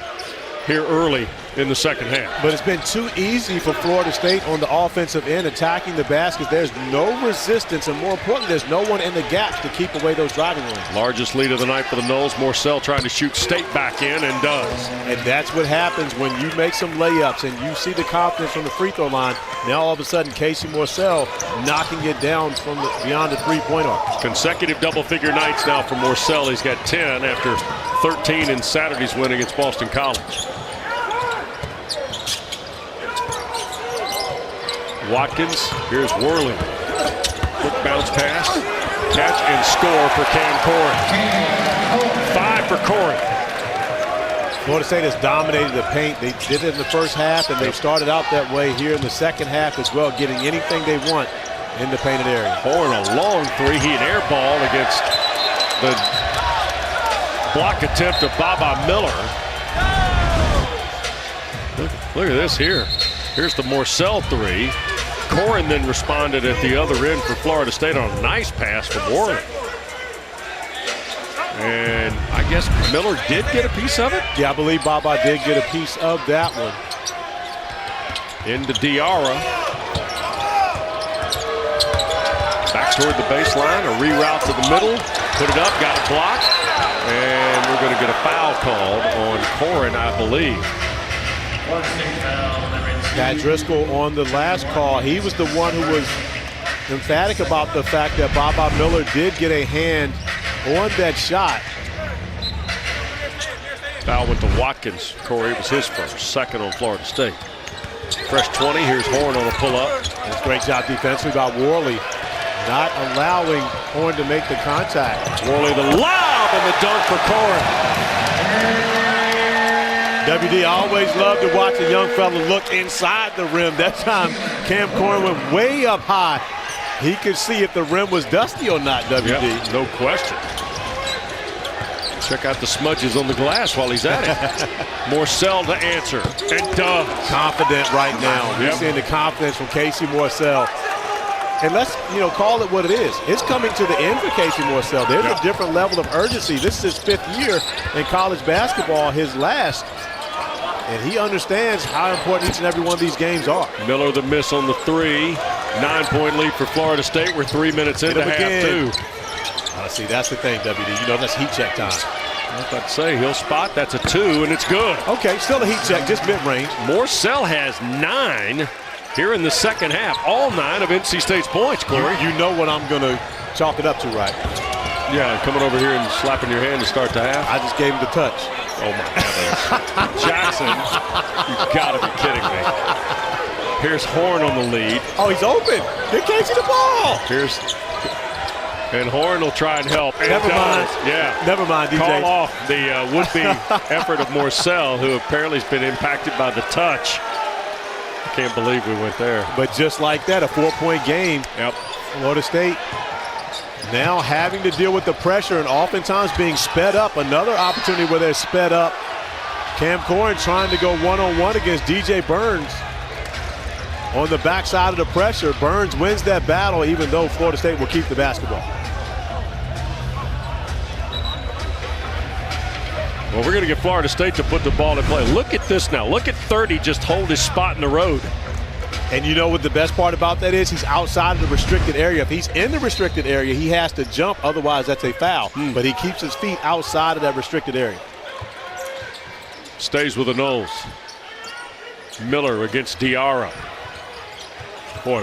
here early in the second half. But it's been too easy for Florida State on the offensive end, attacking the basket. There's no resistance, and more importantly, there's no one in the gaps to keep away those driving lanes. Largest lead of the night for the Noles. Morsell trying to shoot State back in, and does. And that's what happens when you make some layups and you see the confidence from the free throw line. Now all of a sudden, Casey Morsell knocking it down from beyond the three-point arc. Consecutive double-figure nights now for Morsell. He's got 10 after 13 in Saturday's win against Boston College. Watkins, here's Worley. Quick bounce pass, catch and score for Cam Corrin. 5 for Corrin. Florida State has dominated the paint. They did it in the first half, and they've started out that way here in the second half as well, getting anything they want in the painted area. Horn a long 3. He had airballed against the block attempt of Baba Miller. Look at this here. Here's the Morcell three. Corin then responded at the other end for Florida State on a nice pass from Worley. And I guess Miller did get a piece of it? Yeah, I believe Baba did get a piece of that one. Into Diarra. Back toward the baseline, a reroute to the middle. Put it up, got it blocked. And we're going to get a foul called on Corin, I believe. Pat Driscoll on the last call, he was the one who was emphatic about the fact that Baba Miller did get a hand on that shot. Foul went to Watkins. Corey, was his first, second on Florida State. Fresh 20, here's Horn on a pull-up. That's a great job defensively by Worley, not allowing Horn to make the contact. Worley the lob and the dunk for Corin. WD, I always love to watch a young fella look inside the rim. That time, Cam Corin went way up high. He could see if the rim was dusty or not, WD. Yep, no question. Check out the smudges on the glass while he's at it. Morcell to answer, and does. Confident right now. We're seeing the confidence from Casey Morcell. And let's, call it what it is. It's coming to the end for Casey Morcell. There's a different level of urgency. This is his 5th year in college basketball, his last. And he understands how important each and every one of these games are. Miller the miss on the three. 9-point lead for Florida State. We're 3 minutes into half two. See, that's the thing, WD. That's heat check time. I was about to say, he'll spot. That's a 2, and it's good. Okay, still a heat check, just mid-range. Morcell has 9 here in the second half. All 9 of NC State's points, Corey. You know what I'm going to chalk it up to, right? Yeah, coming over here and slapping your hand to start the half. I just gave him the touch. Oh, my heavens. Jackson, you've got to be kidding me. Here's Horn on the lead. Oh, he's open. Get Casey the ball. And Horn will try and help. And Never mind. Yeah. Never mind, DJ. Call off the would-be effort of Morcell, who apparently has been impacted by the touch. I can't believe we went there. But just like that, a 4-point game. Yep. Florida State now having to deal with the pressure and oftentimes being sped up. Another opportunity where they're sped up. Cam Corin trying to go one-on-one against DJ Burns. On the backside of the pressure, Burns wins that battle even though Florida State will keep the basketball. Well, we're going to get Florida State to put the ball in play. Look at this now. Look at 30 just hold his spot in the road. And you know what the best part about that is? He's outside of the restricted area. If he's in the restricted area, he has to jump. Otherwise, that's a foul. But he keeps his feet outside of that restricted area. Stays with the Noles. Miller against Diarra. Boy,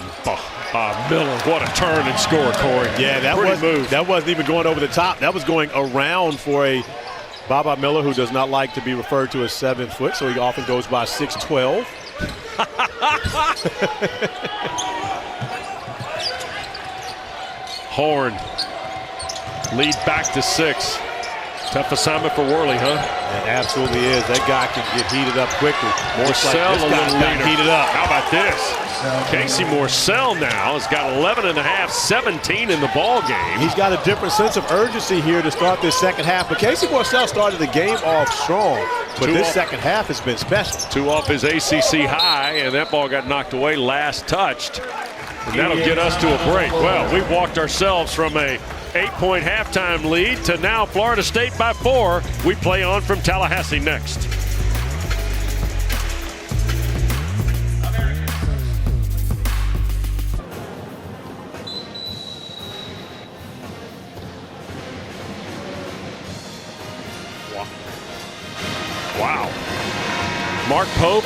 Miller, what a turn and score, Corey. Yeah, that wasn't even going over the top. That was going around for a Baba Miller, who does not like to be referred to as 7 foot, so he often goes by 6'12". Horn, lead back to 6. Tough assignment for Worley, huh? It absolutely is. That guy can get heated up quickly. Morcell a little later. Heated up. How about this? Casey Morcell now has got 11.5, 17 in the ball game. He's got a different sense of urgency here to start this second half. But Casey Morcell started the game off strong. But this second half has been special. 2 off his ACC high, and that ball got knocked away last touched. And that'll get us to a break. Well, we've walked ourselves from a 8-point halftime lead to now Florida State by 4. We play on from Tallahassee next. Wow. Mark Pope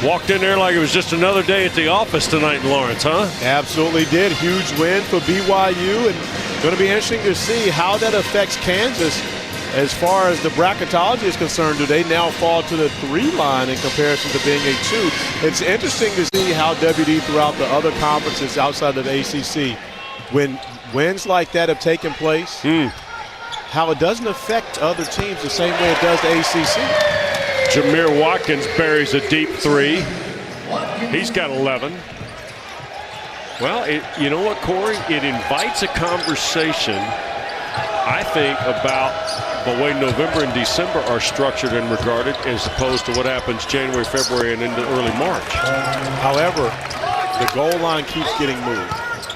walked in there like it was just another day at the office tonight in Lawrence, huh? Absolutely did. Huge win for BYU, and going to be interesting to see how that affects Kansas as far as the bracketology is concerned. Do they now fall to the 3 line in comparison to being a 2? It's interesting to see how WD throughout the other conferences outside of the ACC, when wins like that have taken place, how it doesn't affect other teams the same way it does the ACC. Jameer Watkins buries a deep 3. He's got 11. Well, you know what, Corey? It invites a conversation I think, about the way November and December are structured and regarded as opposed to what happens January, February, and into early March. However, the goal line keeps getting moved.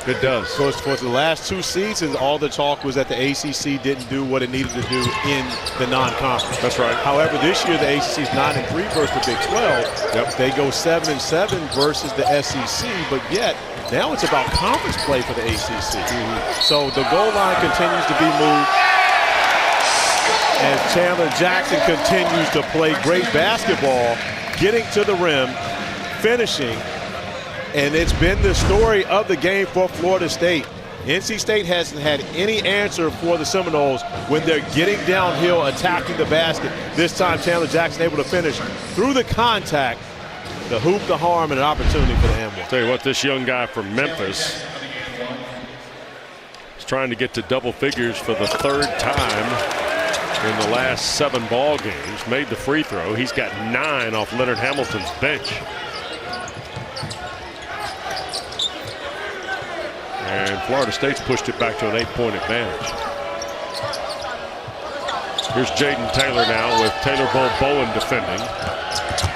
It does. So for the last 2 seasons, all the talk was that the ACC didn't do what it needed to do in the non-conference. That's right. However, this year the ACC is 9-3 versus the Big 12. Yep. They go 7-7 versus the SEC, but yet now it's about conference play for the ACC. So the goal line continues to be moved. And Chandler Jackson continues to play great basketball, getting to the rim, finishing. And it's been the story of the game for Florida State. NC State hasn't had any answer for the Seminoles when they're getting downhill, attacking the basket. This time, Chandler Jackson able to finish through the contact, the hoop, the harm, and an opportunity for the Amway. Tell you what, this young guy from Memphis is trying to get to double figures for the 3rd time in the last 7 ball games. Made the free throw. He's got 9 off Leonard Hamilton's bench. And Florida State's pushed it back to an 8-point advantage. Here's Jaden Taylor now with Taylor Bowen defending.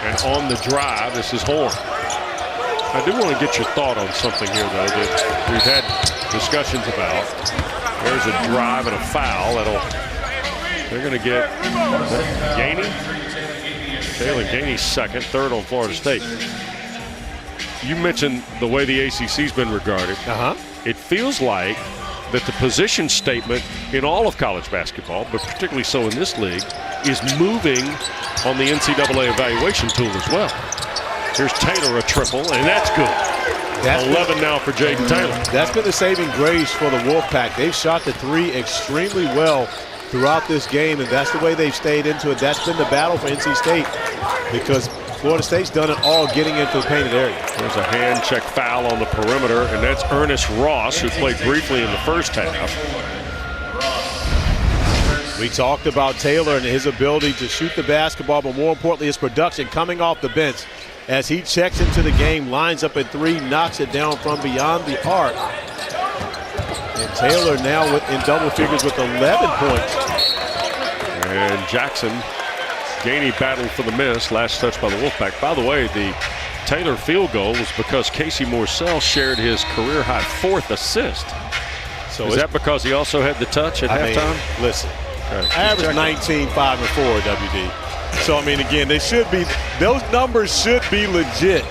And on the drive, this is Horn. I do want to get your thought on something here, though, that we've had discussions about. There's a drive and a foul. They're going to get Gainey. Taylor Gainey's second, 3rd on Florida State. You mentioned the way the ACC's been regarded. It feels like that the position statement in all of college basketball, but particularly so in this league, is moving on the NCAA evaluation tool as well. Here's Taylor, a triple, and that's good. That's 11 now for Jaden Taylor. That's been the saving grace for the Wolfpack. They've shot the 3 extremely well throughout this game, and that's the way they've stayed into it. That's been the battle for NC State because Florida State's done it all getting into the painted area. There's a hand check foul on the perimeter, and that's Ernest Ross, who played briefly in the first half. We talked about Taylor and his ability to shoot the basketball, but more importantly, his production coming off the bench as he checks into the game, lines up at 3, knocks it down from beyond the arc. And Taylor now in double figures with 11 points. And Jackson, Gainey battled for the miss, last touch by the Wolfpack. By the way, the Taylor field goal was because Casey Morsell shared his career-high 4th assist. So is that because he also had the touch at halftime? Listen, average 19, 5, and 4, WD. So, I mean, again, those numbers should be legit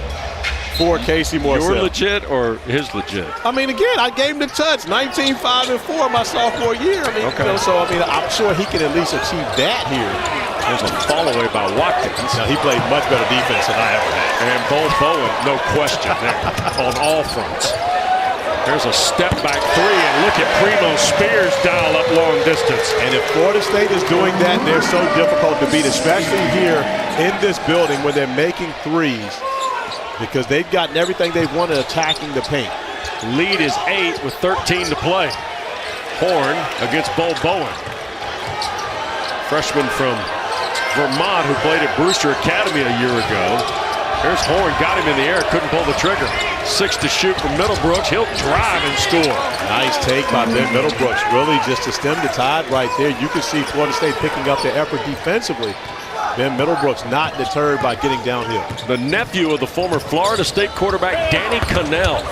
for Casey Morsell. Your legit or his legit? I mean, again, I gave him the touch, 19, 5, and 4 my sophomore year. I mean, I'm sure he can at least achieve that here. There's a fall away by Watkins. Now, he played much better defense than I ever had. And Bowen, no question there, on all fronts. There's a step back 3, and look at Primo Spears dial up long distance. And if Florida State is doing that, they're so difficult to beat, especially here in this building when they're making threes, because they've gotten everything they've wanted attacking the paint. Lead is 8 with 13 to play. Horn against Bowen. Freshman from Vermont who played at Brewster Academy a year ago. There's Horn, got him in the air, couldn't pull the trigger. 6 to shoot from Middlebrooks. He'll drive and score. Nice take by Ben Middlebrooks, really just to stem the tide right there. You can see Florida State picking up the effort defensively. Ben Middlebrooks not deterred by getting downhill. The nephew of the former Florida State quarterback Danny Cannell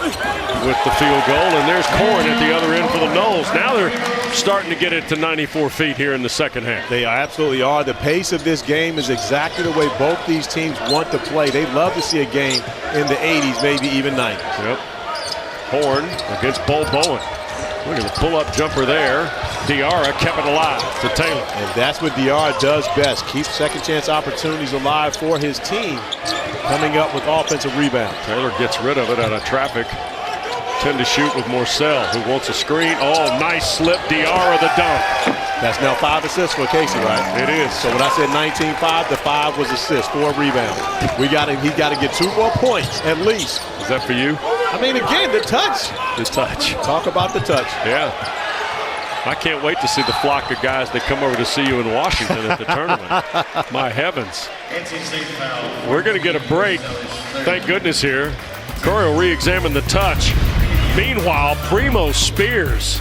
with the field goal, and there's Corn at the other end for the Noles. Now they're starting to get it to 94 feet here in the second half. They absolutely are. The pace of this game is exactly the way both these teams want to play. They love to see a game in the 80s, maybe even 90s. Yep. Horn against Bowen. Look at the pull-up jumper there. Diarra kept it alive to Taylor. And that's what Diarra does best. Keeps second chance opportunities alive for his team. Coming up with offensive rebound. Taylor gets rid of it out of traffic. 10 to shoot with Morsell, who wants a screen. Oh, nice slip. Diarra the dunk. That's now 5 assists for Casey, right? It is. So when I said 19-5, the 5 was assists, 4 rebounds. He got to get 2 more points at least. Is that for you? I mean, again, the touch. The touch. Talk about the touch. Yeah. I can't wait to see the flock of guys that come over to see you in Washington at the tournament. My heavens. We're going to get a break. Thank goodness here. Corey will re-examine the touch. Meanwhile, Primo Spears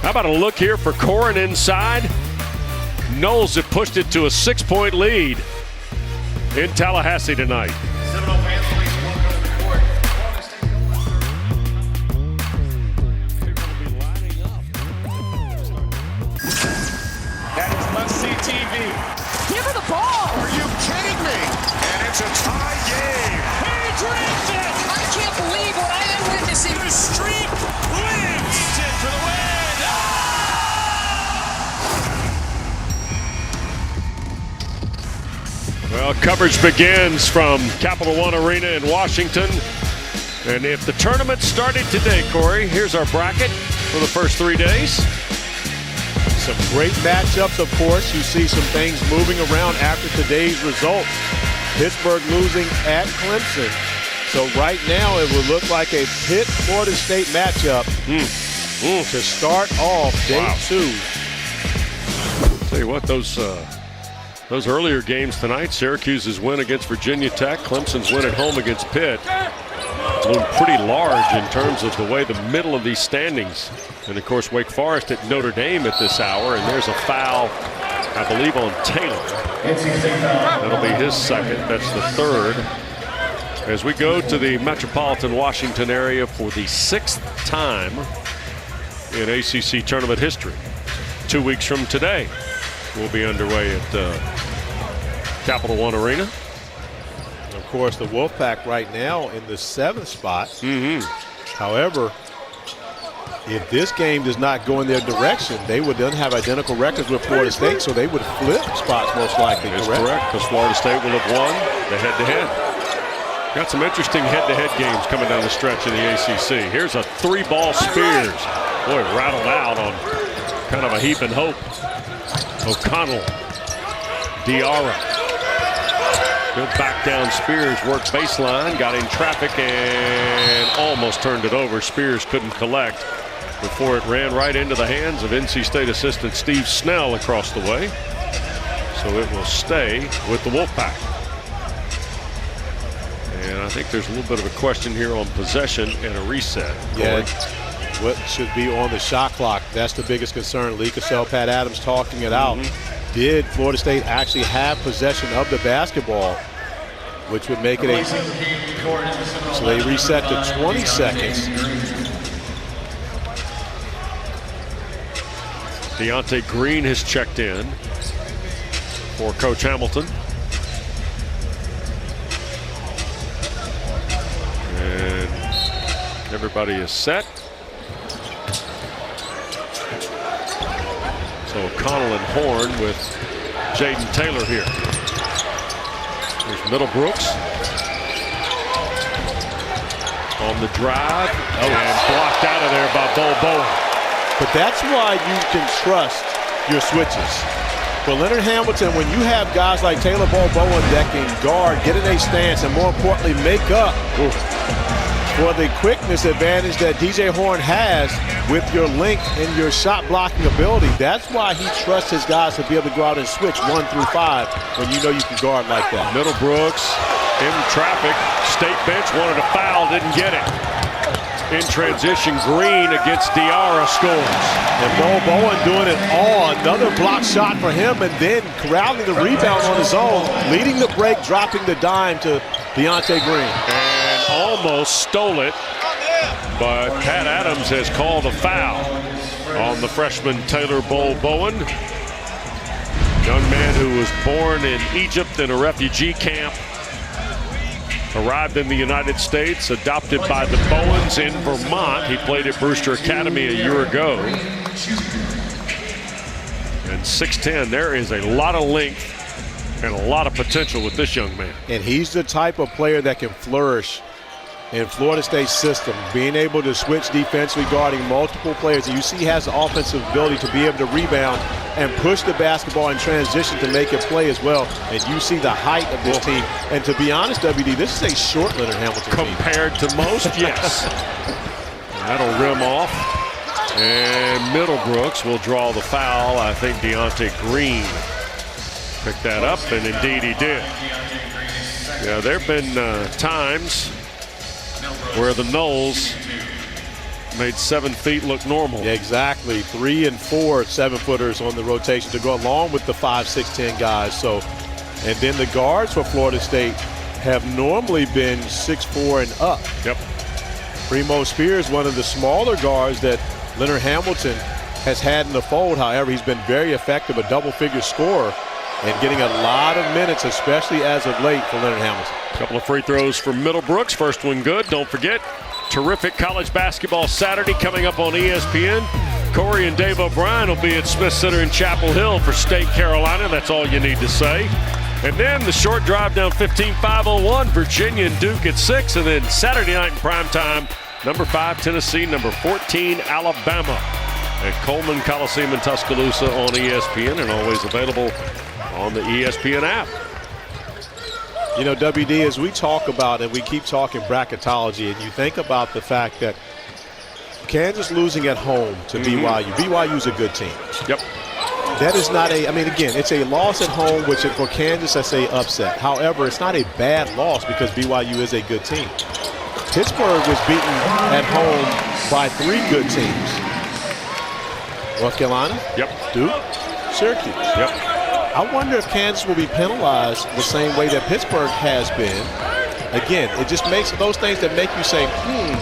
How about a look here for Corin inside? Noles have pushed it to a 6-point lead in Tallahassee tonight. Seminole fans, please welcome to the court. That is must-see TV. Give her the ball. Are you kidding me? And it's a tie game. He dreams it. I can't believe what I am witnessing. The streak lives. He's in for the win. Well, coverage begins from Capital One Arena in Washington. And if the tournament started today, Corey, here's our bracket for the first 3 days. Some great matchups, of course. You see some things moving around after today's results. Pittsburgh losing at Clemson. So right now it would look like a Pitt-Florida State matchup to start off day 2. Tell you what, those earlier games tonight, Syracuse's win against Virginia Tech, Clemson's win at home against Pitt, loomed pretty large in terms of the way the middle of these standings. And of course, Wake Forest at Notre Dame at this hour, and there's a foul, I believe, on Taylor. That'll be his second. That's the third. As we go to the metropolitan Washington area for the 6th time in ACC tournament history. 2 weeks from today, we'll be underway at Capital One Arena. Of course, the Wolfpack right now in the 7th spot. However, if this game does not go in their direction, they would then have identical records with Florida State, so they would flip spots most likely. That's correct, because Florida State will have won the head-to-head. Got some interesting head-to-head games coming down the stretch in the ACC. Here's a 3-ball Spears. Boy, rattled out on kind of a heap and hope. O'Connell, Diarra. Good back down Spears, worked baseline, got in traffic and almost turned it over. Spears couldn't collect before it ran right into the hands of NC State assistant Steve Snell across the way. So it will stay with the Wolfpack. And I think there's a little bit of a question here on possession and a reset. Yeah, what should be on the shot clock? That's the biggest concern. Lee Cassell, Pat Adams talking it out. Did Florida State actually have possession of the basketball, which would make it so they reset to 20 seconds. Deontay Green has checked in for Coach Hamilton. And everybody is set. So O'Connell and Horn with Jaden Taylor here. There's Middlebrooks on the drive and blocked out of there by Bo Bowen. But that's why you can trust your switches. For Leonard Hamilton, when you have guys like Taylor Bo Bowen that can guard, get in a stance, and more importantly, make up for the quickness advantage that DJ Horn has with your length and your shot blocking ability. That's why he trusts his guys to be able to go out and switch 1 through 5 when you know you can guard like that. Middlebrooks in traffic. State bench wanted a foul, didn't get it. In transition, Green against Diarra scores. And Bo Bowen doing it all. Another block shot for him, and then corralling the rebound on his own, leading the break, dropping the dime to Deontay Green. And almost stole it, but Pat Adams has called a foul on the freshman Taylor Bo Bowen. Young man who was born in Egypt in a refugee camp. Arrived in the United States, adopted by the Bowens in Vermont. He played at Brewster Academy a year ago. And 6'10", there is a lot of length and a lot of potential with this young man. And he's the type of player that can flourish in Florida State's system, being able to switch defensively, guarding multiple players. And you see he has the offensive ability to be able to rebound and push the basketball in transition to make it play as well. And you see the height of this team. And to be honest, WD, this is a short Leonard Hamilton compared to most, yes. That'll rim off. And Middlebrooks will draw the foul. I think Deontay Green picked that up, and indeed he did. Yeah, there have been times where the Noles Made 7 feet look normal. Yeah, exactly. 3 and 4 7-footers on the rotation to go along with the 5, 6, 10 guys. So, and then the guards for Florida State have normally been 6'4" and up. Yep. Primo Spears, one of the smaller guards that Leonard Hamilton has had in the fold. However, he's been very effective, a double-figure scorer, and getting a lot of minutes, especially as of late for Leonard Hamilton. A couple of free throws for Middlebrooks. First one good. Don't forget, terrific college basketball Saturday coming up on ESPN. Corey and Dave O'Brien will be at Smith Center in Chapel Hill for State Carolina. That's all you need to say. And then the short drive down 15-501, Virginia and Duke at 6. And then Saturday night in primetime, number 5 Tennessee, number 14 Alabama at Coleman Coliseum in Tuscaloosa on ESPN, and always available on the ESPN app. You know, WD, as we talk about, and we keep talking bracketology, and you think about the fact that Kansas losing at home to BYU. BYU's a good team. Yep. That is not a, I mean, again, it's a loss at home, which for Kansas, that's a upset. However, it's not a bad loss because BYU is a good team. Pittsburgh was beaten at home by 3 good teams. North Carolina. Yep. Duke. Syracuse. Yep. I wonder if Kansas will be penalized the same way that Pittsburgh has been. Again, it just makes those things that make you say,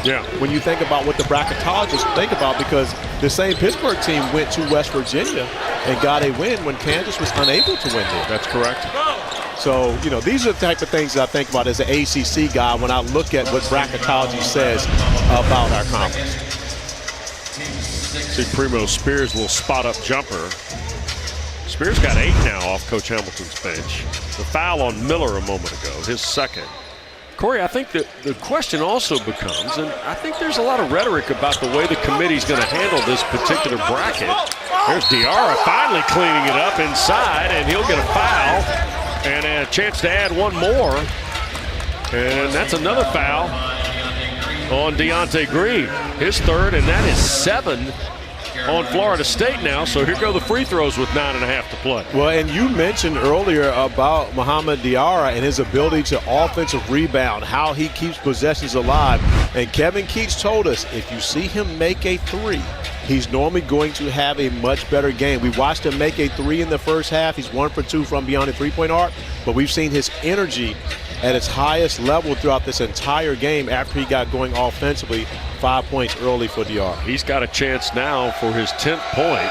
Yeah. when you think about what the bracketologists think about, because the same Pittsburgh team went to West Virginia and got a win when Kansas was unable to win there. That's correct. So, you know, these are the type of things that I think about as an ACC guy when I look at what bracketology says about our conference. See Primo Spears' little spot-up jumper. Spears got 8 now off Coach Hamilton's bench. The foul on Miller a moment ago, his second. Corey, I think that the question also becomes, and I think there's a lot of rhetoric about the way the committee's going to handle this particular bracket. There's Diarra finally cleaning it up inside, and he'll get a foul and a chance to add one more. And that's another foul on Deontay Green, his third, and that is 7 on Florida State now. So here go the free throws with 9.5 to play. Well, and you mentioned earlier about Mohamed Diarra and his ability to offensive rebound, how he keeps possessions alive. And Kevin Keats told us if you see him make a 3, he's normally going to have a much better game. We watched him make a 3 in the first half. He's 1 for 2 from beyond the three-point arc, but we've seen his energy at its highest level throughout this entire game after he got going offensively. 5 points early for Diarra. He's got a chance now for his 10th point.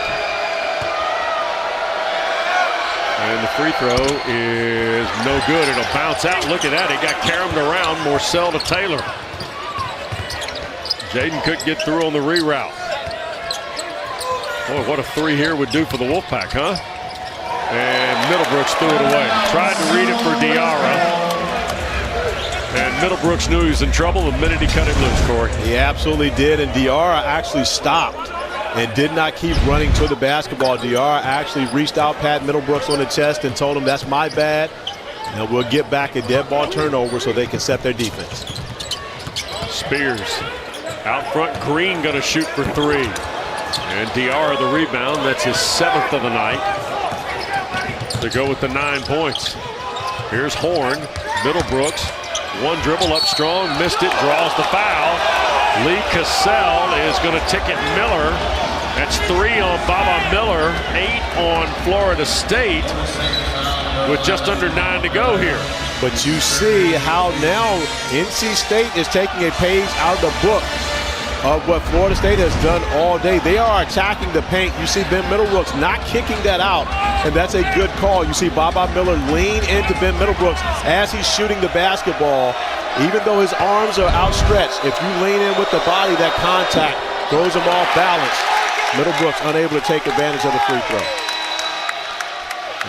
And the free throw is no good. It'll bounce out. Look at that. It got caromed around. Morcell to Taylor. Jaden couldn't get through on the reroute. Boy, what a 3 here would do for the Wolfpack, huh? And Middlebrooks threw it away. Tried to read it for Diarra. And Middlebrooks knew he was in trouble the minute he cut it loose, Corey. He absolutely did, and Diarra actually stopped and did not keep running to the basketball. Diarra actually reached out, pat Middlebrooks on the chest, and told him, that's my bad, and we'll get back a dead ball turnover so they can set their defense. Spears out front. Green going to shoot for 3. And Diarra the rebound. That's his 7th of the night. To go with the 9 points. Here's Horn. Middlebrooks. One dribble up strong, missed it, draws the foul. Lee Cassell is going to ticket Miller. That's 3 on Baba Miller, 8 on Florida State with just under 9 to go here. But you see how now NC State is taking a page out of the book of what Florida State has done all day. They are attacking the paint. You see Ben Middlebrooks not kicking that out, and that's a good call. You see Baba Miller lean into Ben Middlebrooks as he's shooting the basketball. Even though his arms are outstretched, if you lean in with the body, that contact throws him off balance. Middlebrooks unable to take advantage of the free throw.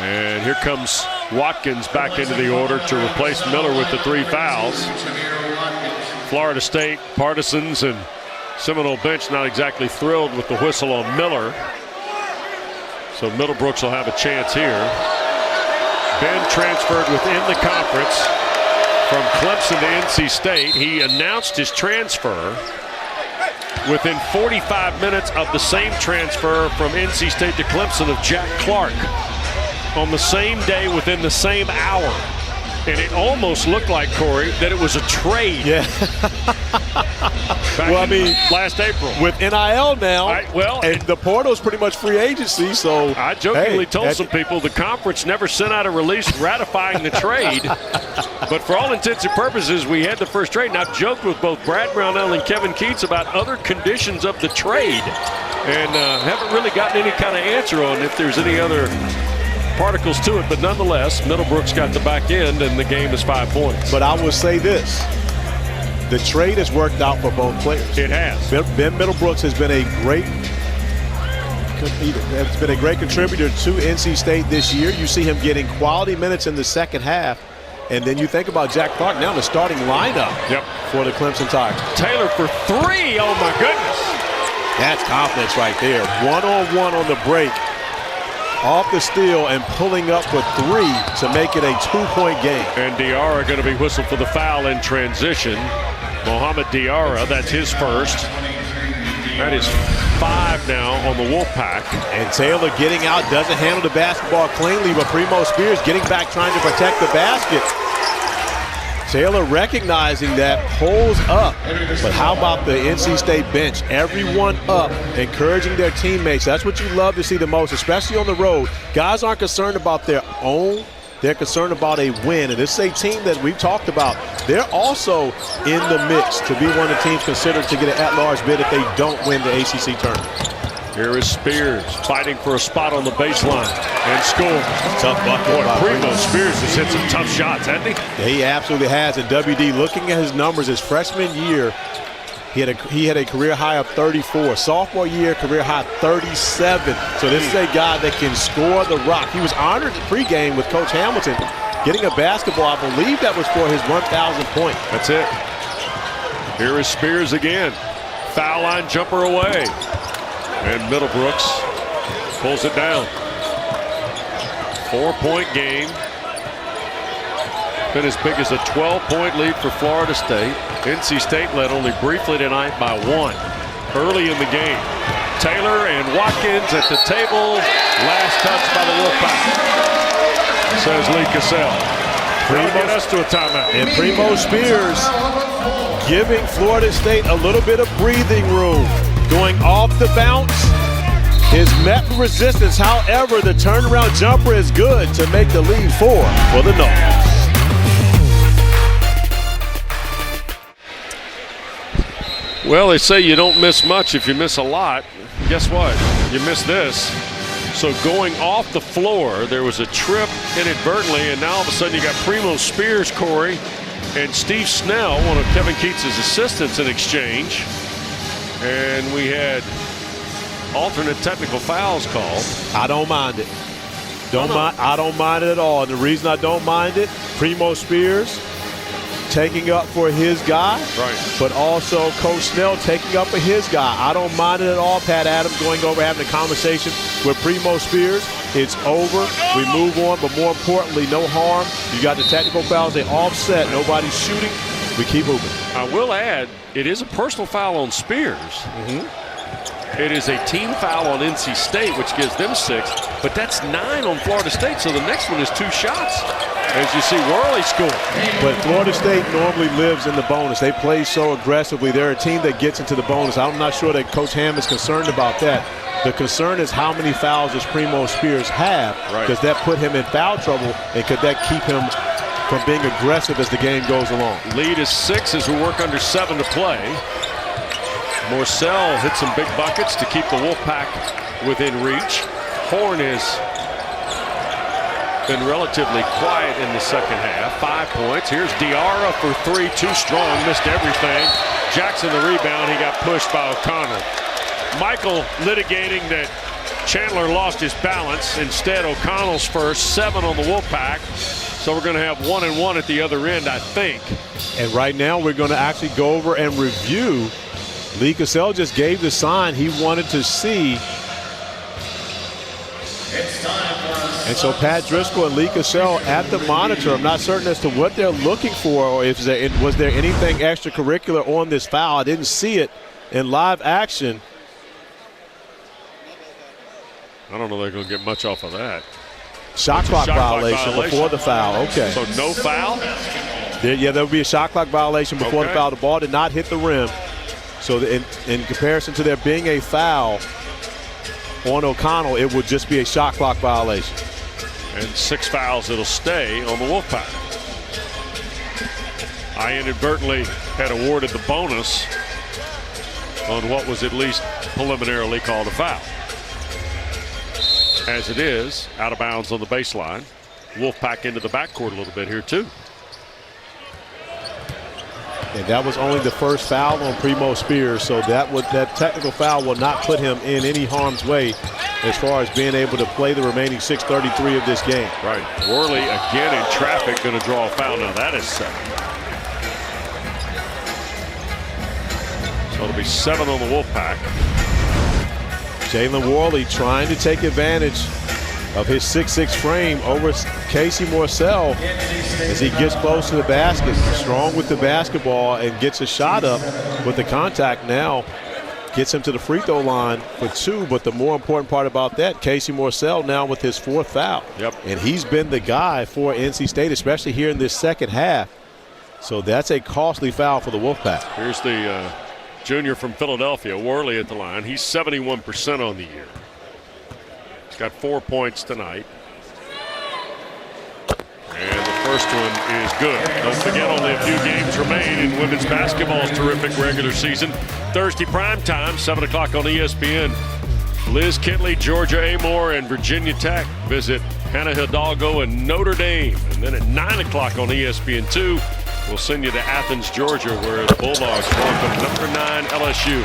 And here comes Watkins back into the order to replace Miller with the 3 fouls. Florida State partisans and Seminole bench not exactly thrilled with the whistle on Miller. So Middlebrooks will have a chance here. Ben transferred within the conference from Clemson to NC State. He announced his transfer within 45 minutes of the same transfer from NC State to Clemson of Jack Clark. On the same day, within the same hour. And it almost looked like, Corey, that it was a trade. Yeah. Well, I mean, last April. With NIL now, and the portal's pretty much free agency, so. I jokingly told some people the conference never sent out a release ratifying the trade. But for all intents and purposes, we had the first trade. And I've joked with both Brad Brownell and Kevin Keats about other conditions of the trade. And haven't really gotten any kind of answer on if there's any other particles to it. But nonetheless, Middlebrook's got the back end, and the game is 5 points. But I will say this. The trade has worked out for both players. It has. Ben Middlebrooks has been a great contributor to NC State this year. You see him getting quality minutes in the second half. And then you think about Jack Clark now in the starting lineup for the Clemson Tigers. Taylor for 3. Oh, my goodness. That's confidence right there. One-on-one on the break. Off the steal and pulling up for 3 to make it a 2-point game. And Diarra going to be whistled for the foul in transition. Mohamed Diarra, that's his first. That is 5 now on the Wolfpack. And Taylor getting out, doesn't handle the basketball cleanly, but Primo Spears getting back, trying to protect the basket. Taylor recognizing that, pulls up. But how about the NC State bench? Everyone up, encouraging their teammates. That's what you love to see the most, especially on the road. Guys aren't concerned about their own. They're concerned about a win. And this is a team that we've talked about. They're also in the mix to be one of the teams considered to get an at-large bid if they don't win the ACC tournament. Here is Spears fighting for a spot on the baseline and scores. Tough bucket. Boy, Primo Spears has hit some tough shots, hasn't he? He absolutely has. And WD, looking at his numbers, his freshman year, he had a career high of 34. Sophomore year, career high 37. So this is a guy that can score the rock. He was honored pregame with Coach Hamilton, getting a basketball. I believe that was for his 1,000th point. That's it. Here is Spears again. Foul line jumper away. And Middlebrooks pulls it down. 4-point game. Been as big as a 12-point lead for Florida State. NC State led only briefly tonight by 1 early in the game. Taylor and Watkins at the table. Last touch by the Wolfpack, says Lee Cassell. That'll get us to a timeout. And Primo Spears giving Florida State a little bit of breathing room. Going off the bounce is met with resistance. However, the turnaround jumper is good to make the lead 4 for the Noles. Well, they say you don't miss much if you miss a lot. Guess what? You miss this. So going off the floor, there was a trip inadvertently, and now all of a sudden you got Primo Spears, Corey, and Steve Snell, one of Kevin Keats' assistants, in exchange. And we had alternate technical fouls called. I don't mind it. I don't mind it at all. And the reason I don't mind it, Primo Spears taking up for his guy, right? But also Coach Snell taking up for his guy. I don't mind it at all. Pat Adams going over, having a conversation with Primo Spears. It's over. We move on, but more importantly, no harm. You got the technical fouls. They offset. Nobody's shooting. We keep moving. I will add, it is a personal foul on Spears. It is a team foul on NC State, which gives them 6, but that's 9 on Florida State, so the next one is 2 shots. As you see, Worley score. But Florida State normally lives in the bonus. They play so aggressively. They're a team that gets into the bonus. I'm not sure that Coach Ham is concerned about that. The concern is how many fouls does Primo Spears have? Because that put him in foul trouble, and could that keep him from being aggressive as the game goes along? Lead is 6 as we work under 7 to play. Morcell hit some big buckets to keep the Wolfpack within reach. Horn has been relatively quiet in the second half. 5 points. Here's Diarra for 3, too strong, missed everything. Jackson the rebound, he got pushed by O'Connell. Michael litigating that Chandler lost his balance. Instead, O'Connell's first, 7 on the Wolfpack. So we're going to have 1 and 1 at the other end, I think. And right now we're going to actually go over and review. Lee Cassell just gave the sign he wanted to see. And so Pat Driscoll and Lee Cassell at the monitor. I'm not certain as to what they're looking for, or if was there anything extracurricular on this foul. I didn't see it in live action. I don't know they're going to get much off of that. Shot clock violation before the foul. Okay. So no foul? Yeah, there would be a shot clock violation before the foul. The ball did not hit the rim. So in comparison to there being a foul on O'Connell, it would just be a shot clock violation. And 6 fouls, it'll stay on the Wolfpack. I inadvertently had awarded the bonus on what was at least preliminarily called a foul. As it is, out of bounds on the baseline. Wolfpack into the backcourt a little bit here too. And that was only the first foul on Primo Spears, so that technical foul will not put him in any harm's way as far as being able to play the remaining 6:33 of this game. Right. Worley again in traffic, going to draw a foul. Now that is 7. So it'll be 7 on the Wolfpack. Jalen Worley trying to take advantage of his 6'6" frame over Casey Morsell as he gets close to the basket. Strong with the basketball and gets a shot up with the contact now. Gets him to the free throw line for 2, but the more important part about that, Casey Morsell now with his 4th foul. Yep. And he's been the guy for NC State, especially here in this second half. So that's a costly foul for the Wolfpack. Here's the junior from Philadelphia, Worley at the line. He's 71% on the year. He's got 4 points tonight. And the first one is good. Don't forget, only a few games remain in women's basketball's terrific regular season. Thursday primetime, 7 o'clock on ESPN. Liz Kitley, Georgia Amore, and Virginia Tech visit Hannah Hidalgo and Notre Dame. And then at 9 o'clock on ESPN2, we'll send you to Athens, Georgia, where the Bulldogs welcome number 9 LSU.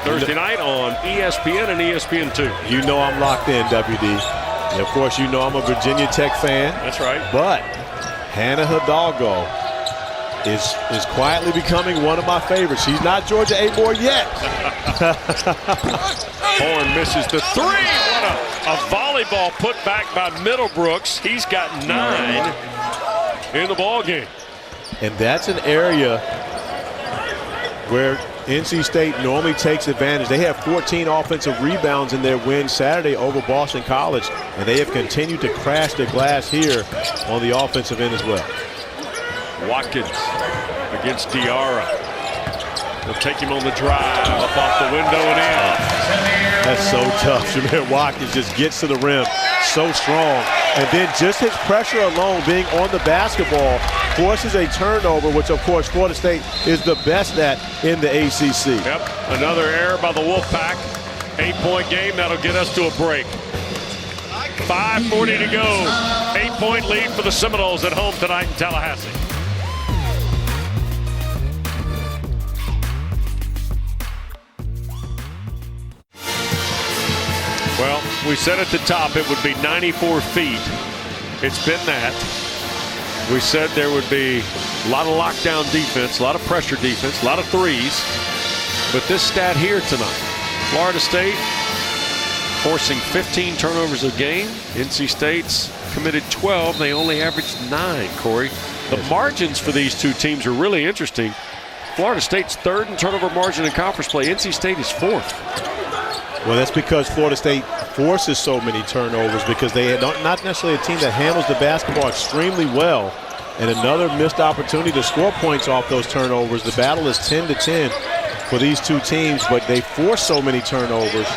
Thursday night on ESPN and ESPN2. You know I'm locked in, WD. And of course, you know I'm a Virginia Tech fan. That's right. But Hannah Hidalgo is quietly becoming one of my favorites. She's not Georgia Amore yet. Horn misses the 3. What a volleyball put back by Middlebrooks. He's got 9 in the ball game. And that's an area where NC State normally takes advantage. They have 14 offensive rebounds in their win Saturday over Boston College, and they have continued to crash the glass here on the offensive end as well. Watkins against Diarra. They'll take him on the drive, up off the window and in. That's so tough. Jameer Watkins just gets to the rim so strong. And then just his pressure alone being on the basketball forces a turnover, which of course Florida State is the best at in the ACC. Yep, another error by the Wolfpack. 8-point game, that'll get us to a break. 5:40 to go. 8-point lead for the Seminoles at home tonight in Tallahassee. Well, we said at the top it would be 94 feet. It's been that. We said there would be a lot of lockdown defense, a lot of pressure defense, a lot of threes. But this stat here tonight, Florida State forcing 15 turnovers a game. NC State's committed 12. They only averaged 9, Corey. The margins for these two teams are really interesting. Florida State's 3rd in turnover margin in conference play. NC State is 4th. Well, that's because Florida State forces so many turnovers because they are not necessarily a team that handles the basketball extremely well. And another missed opportunity to score points off those turnovers. The battle is 10-10 for these two teams, but they force so many turnovers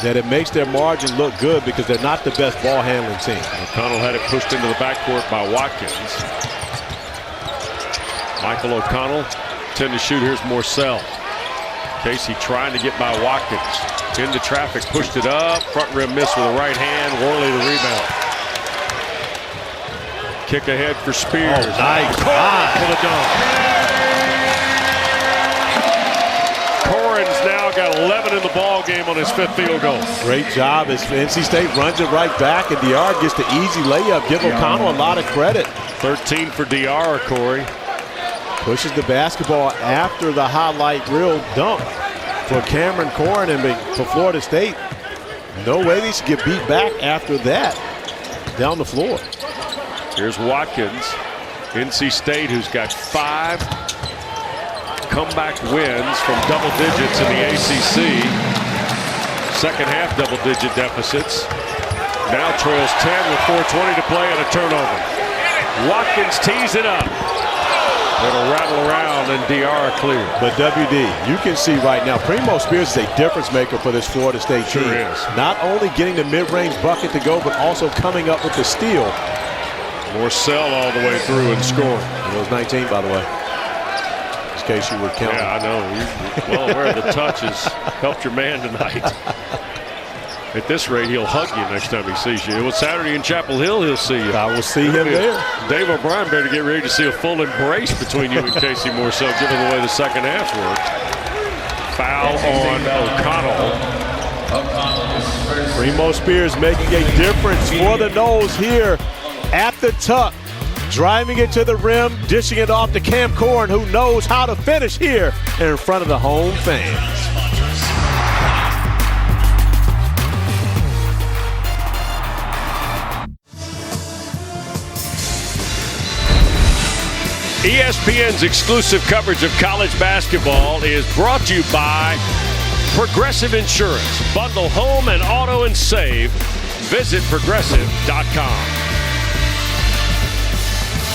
that it makes their margin look good because they're not the best ball handling team. O'Connell had it pushed into the backcourt by Watkins. Michael O'Connell, 10 to shoot. Here's Morsell. Casey trying to get by Watkins. Into traffic, pushed it up. Front rim miss with the right hand. Worley the rebound. Kick ahead for Spears. Oh, nice. For the dunk. Corrin's now got 11 in the ball game on his 5th field goal. Great job as NC State runs it right back, and Diarra gets the easy layup. Give O'Connell a lot of credit. 13 for Diarra, Corey. Pushes the basketball after the highlight reel dunk for Cameron Corrin and for Florida State. No way they should get beat back after that down the floor. Here's Watkins. NC State, who's got 5 comeback wins from double digits in the ACC. Second half double-digit deficits. Now trails 10 with 4:20 to play and a turnover. Watkins tees it up. It'll rattle around and DR clear. But WD, you can see right now, Primo Spears is a difference maker for this Florida State team. Sure is. Not only getting the mid-range bucket to go, but also coming up with the steal. Morcell all the way through and scoring. And it was 19, by the way. In case you were counting. Yeah, I know. You're well aware the touch has helped your man tonight. At this rate, he'll hug you next time he sees you. It was Saturday in Chapel Hill, he'll see you. I will see him there. Dave O'Brien better get ready to see a full embrace between you and Casey Morcell, given the way the second half worked. Foul on O'Connell. Primo Spears making a difference for the Noles here at the tuck. Driving it to the rim, dishing it off to Cam Corn, who knows how to finish here in front of the home fans. ESPN's exclusive coverage of college basketball is brought to you by Progressive Insurance. Bundle home and auto and save. Visit progressive.com.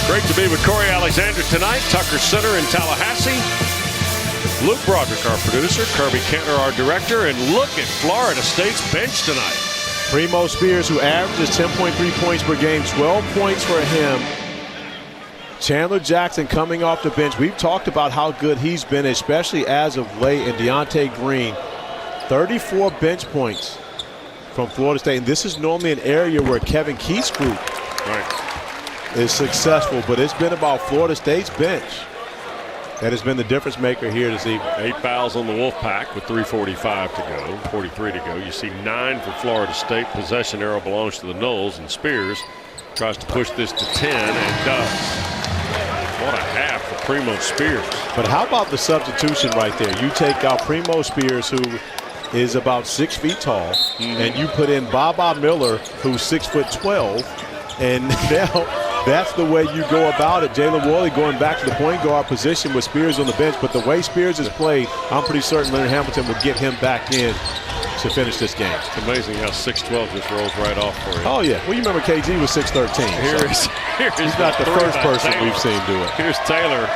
Great to be with Corey Alexander tonight. Tucker Center in Tallahassee. Luke Broderick, our producer. Kirby Cantor, our director. And look at Florida State's bench tonight. Primo Spears, who averages 10.3 points per game, 12 points for him. Chandler Jackson coming off the bench. We've talked about how good he's been, especially as of late, and Deontay Green. 34 bench points from Florida State. And this is normally an area where Kevin Keith's group is successful, but it's been about Florida State's bench that has been the difference maker here this evening. 8 fouls on the Wolfpack with 3:45 to go, 43 to go. You see 9 for Florida State. Possession arrow belongs to the Noles, and Spears tries to push this to 10 and does. What a half for Primo Spears. But how about the substitution right there? You take out Primo Spears, who is about 6 feet tall, and you put in Baba Miller, who's 6'12", and now that's the way you go about it. Jalen Worley going back to the point guard position with Spears on the bench, but the way Spears has played, I'm pretty certain Leonard Hamilton will get him back in to finish this game. It's amazing how 6'12" just rolls right off for you. Oh, yeah. Well, you remember KG was 6'13". Here's he's not the first person we've seen do it. Here's Taylor.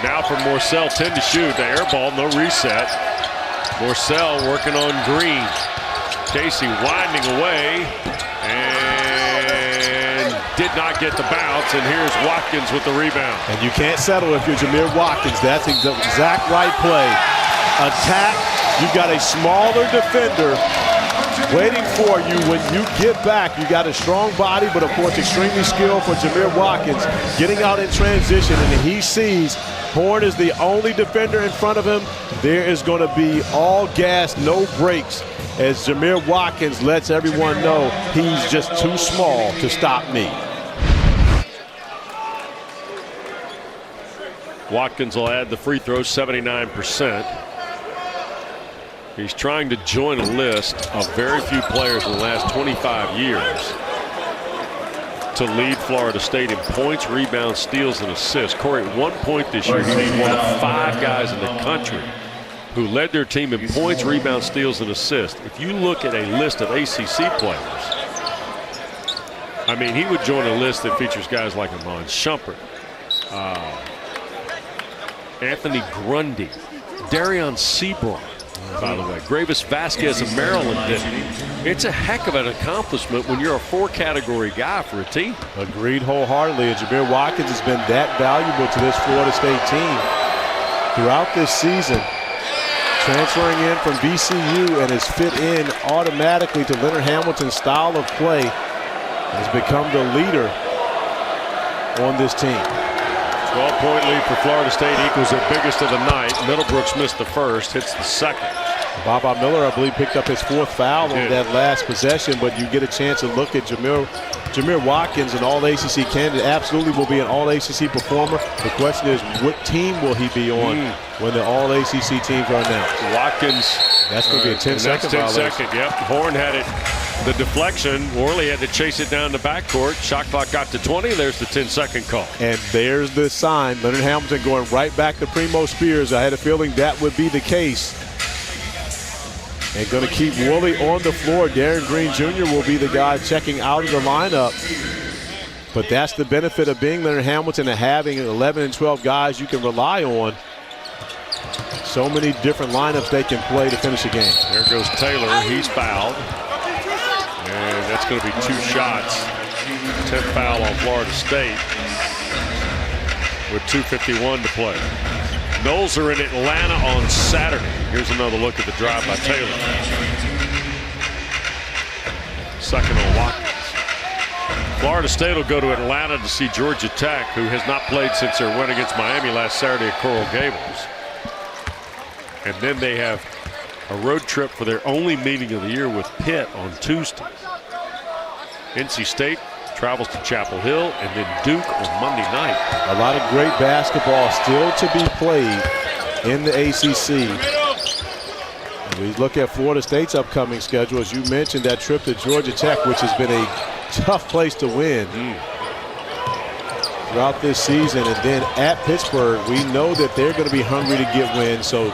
Now for Morcell, 10 to shoot. The air ball, no reset. Morcell working on Green. Casey winding away and did not get the bounce. And here's Watkins with the rebound. And you can't settle if you're Jameer Watkins. That's the exact right play. Attack. You've got a smaller defender waiting for you when you get back. You got a strong body, but of course extremely skilled for Jameer Watkins. Getting out in transition, and he sees Horn is the only defender in front of him. There is going to be all gas, no brakes, as Jameer Watkins lets everyone know he's just too small to stop me. Watkins will add the free throws, 79%. He's trying to join a list of very few players in the last 25 years to lead Florida State in points, rebounds, steals, and assists. Corey, at one point this year, he was one of 5 guys in the country who led their team in points, rebounds, steals, and assists. If you look at a list of ACC players, I mean, he would join a list that features guys like Amon Shumpert, Anthony Grundy, Darion Seaborn, by the way. Gravis Vasquez of Maryland did. It's a heck of an accomplishment when you're a 4-category guy for a team. Agreed wholeheartedly. And Jameer Watkins has been that valuable to this Florida State team throughout this season. Transferring in from VCU and has fit in automatically to Leonard Hamilton's style of play. Has become the leader on this team. 12-point lead for Florida State equals their biggest of the night. Middlebrooks missed the first, hits the second. Baba Miller, I believe, picked up his 4th foul on that last possession, but you get a chance to look at Jameer Watkins, an All-ACC candidate. Absolutely will be an All-ACC performer. The question is, what team will he be on when the All-ACC teams are announced? Watkins. That's going to be a 10-second violation. 10-second, yep. Horn had it. The deflection, Worley had to chase it down the backcourt. Shot clock got to 20. There's the 10-second call. And there's the sign. Leonard Hamilton going right back to Primo Spears. I had a feeling that would be the case. and going to keep Woolley on the floor. Darren Green Jr. will be the guy checking out of the lineup. But that's the benefit of being Leonard Hamilton and having 11 and 12 guys you can rely on. So many different lineups they can play to finish a game. There goes Taylor. He's fouled. And that's going to be 2 shots. 10th foul on Florida State with 2:51 to play. Noles are in Atlanta on Saturday. Here's another look at the drive by Taylor. Second on Watkins. Florida State will go to Atlanta to see Georgia Tech, who has not played since their win against Miami last Saturday at Coral Gables. And then they have a road trip for their only meeting of the year with Pitt on Tuesday. NC State travels to Chapel Hill and then Duke on Monday night. A lot of great basketball still to be played in the ACC. We look at Florida State's upcoming schedule. As you mentioned, that trip to Georgia Tech, which has been a tough place to win throughout this season. And then at Pittsburgh, we know that they're going to be hungry to get wins. So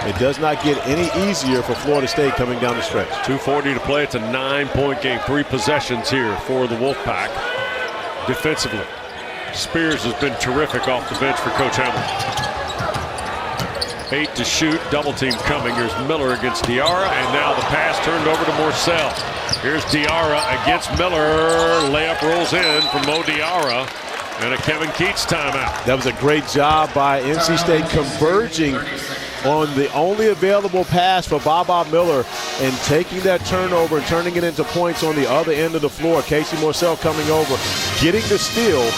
it does not get any easier for Florida State coming down the stretch. 2:40 to play. It's a 9-point game. 3 possessions here for the Wolfpack. Defensively, Spears has been terrific off the bench for Coach Hamilton. 8 to shoot. Double team coming. Here's Miller against Diarra. And now the pass turned over to Morcell. Here's Diarra against Miller. Layup rolls in from Mo Diarra. And a Kevin Keats timeout. That was a great job by NC State converging on the only available pass for Baba Miller and taking that turnover and turning it into points on the other end of the floor. Casey Morcell coming over, getting the steal,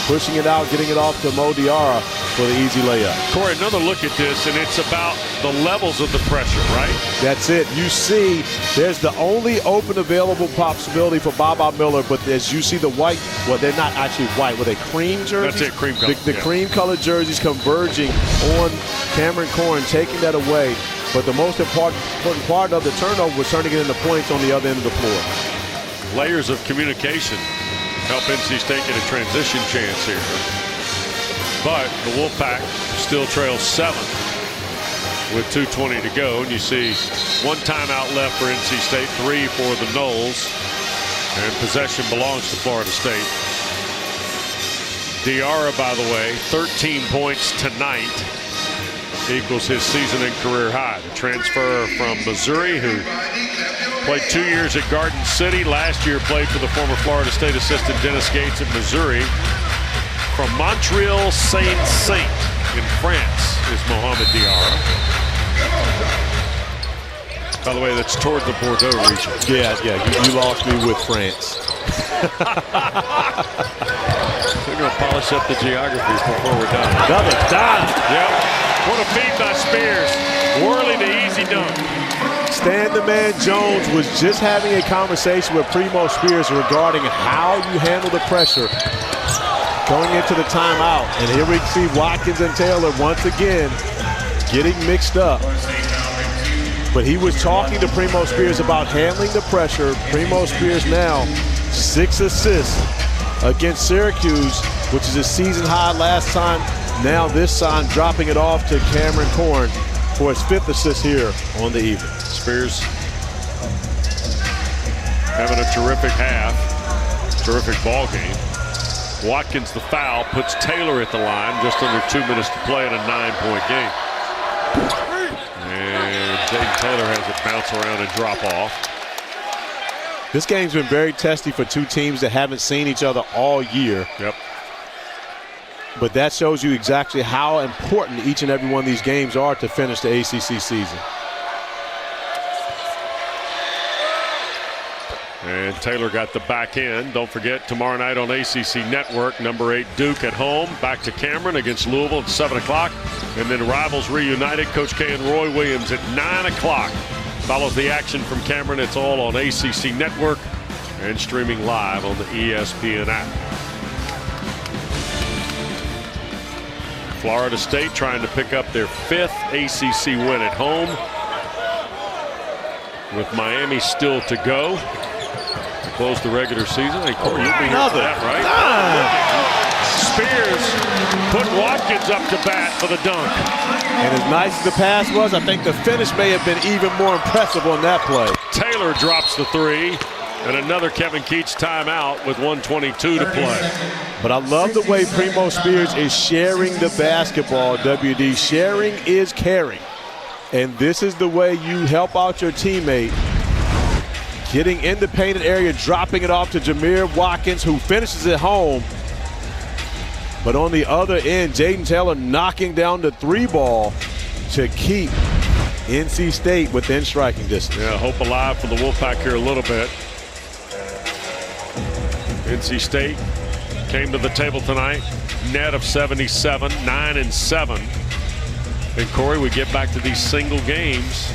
pushing it out, getting it off to Mo Diarra for the easy layup. Corey, another look at this, and it's about the levels of the pressure, right? That's it. You see there's the only open available possibility for Baba Miller, but as you see the white, well, they're not actually white. Were they cream jerseys? That's it, cream color. The cream-colored jerseys converging on Cameron Corn, taking that away. But the most important part of the turnover was turning it into points on the other end of the floor. Layers of communication help NC State get a transition chance here. But the Wolfpack still trails 7 with 2:20 to go. And you see 1 timeout left for NC State, 3 for the Noles. And possession belongs to Florida State. Diarra, by the way, 13 points tonight. Equals his season and career high. The transfer from Missouri, who played 2 years at Garden City. Last year played for the former Florida State assistant Dennis Gates at Missouri. From Montreal Saint-Saint in France is Mohamed Diarra. By the way, that's toward the Bordeaux region. Yeah, you lost me with France. We're going to polish up the geography before we're done. Another done. Yep. What a feed by Spears. Whirling the easy dunk. Stan the Man Jones was just having a conversation with Primo Spears regarding how you handle the pressure going into the timeout. And here we see Watkins and Taylor once again getting mixed up. But he was talking to Primo Spears about handling the pressure. Primo Spears now 6 assists against Syracuse, which is a season high last time. Now this time dropping it off to Cameron Corn for his 5th assist here on the evening. Spears having a terrific half, terrific ball game. Watkins the foul, puts Taylor at the line, just under 2 minutes to play in a 9-point game. And Jaden Taylor has it bounce around and drop off. This game's been very testy for 2 teams that haven't seen each other all year. Yep. But that shows you exactly how important each and every one of these games are to finish the ACC season. And Taylor got the back end. Don't forget, tomorrow night on ACC Network, number 8 Duke at home. Back to Cameron against Louisville at 7 o'clock. And then rivals reunited, Coach K and Roy Williams at 9 o'clock. Follows the action from Cameron. It's all on ACC Network and streaming live on the ESPN app. Florida State trying to pick up their 5th ACC win at home, with Miami still to go to close the regular season. Hey, Corey, you'll be here for that, right? Spears put Watkins up to bat for the dunk. And as nice as the pass was, I think the finish may have been even more impressive on that play. Taylor drops the three. And another Kevin Keats timeout with 1:22 to play. But I love the way Primo Spears is sharing the basketball, WD. Sharing is caring. And this is the way you help out your teammate. Getting in the painted area, dropping it off to Jameer Watkins, who finishes it home. But on the other end, Jaden Taylor knocking down the three ball to keep NC State within striking distance. Yeah, hope alive for the Wolfpack here a little bit. NC State came to the table tonight, net of 77, 9-7. And Corey, we get back to these single games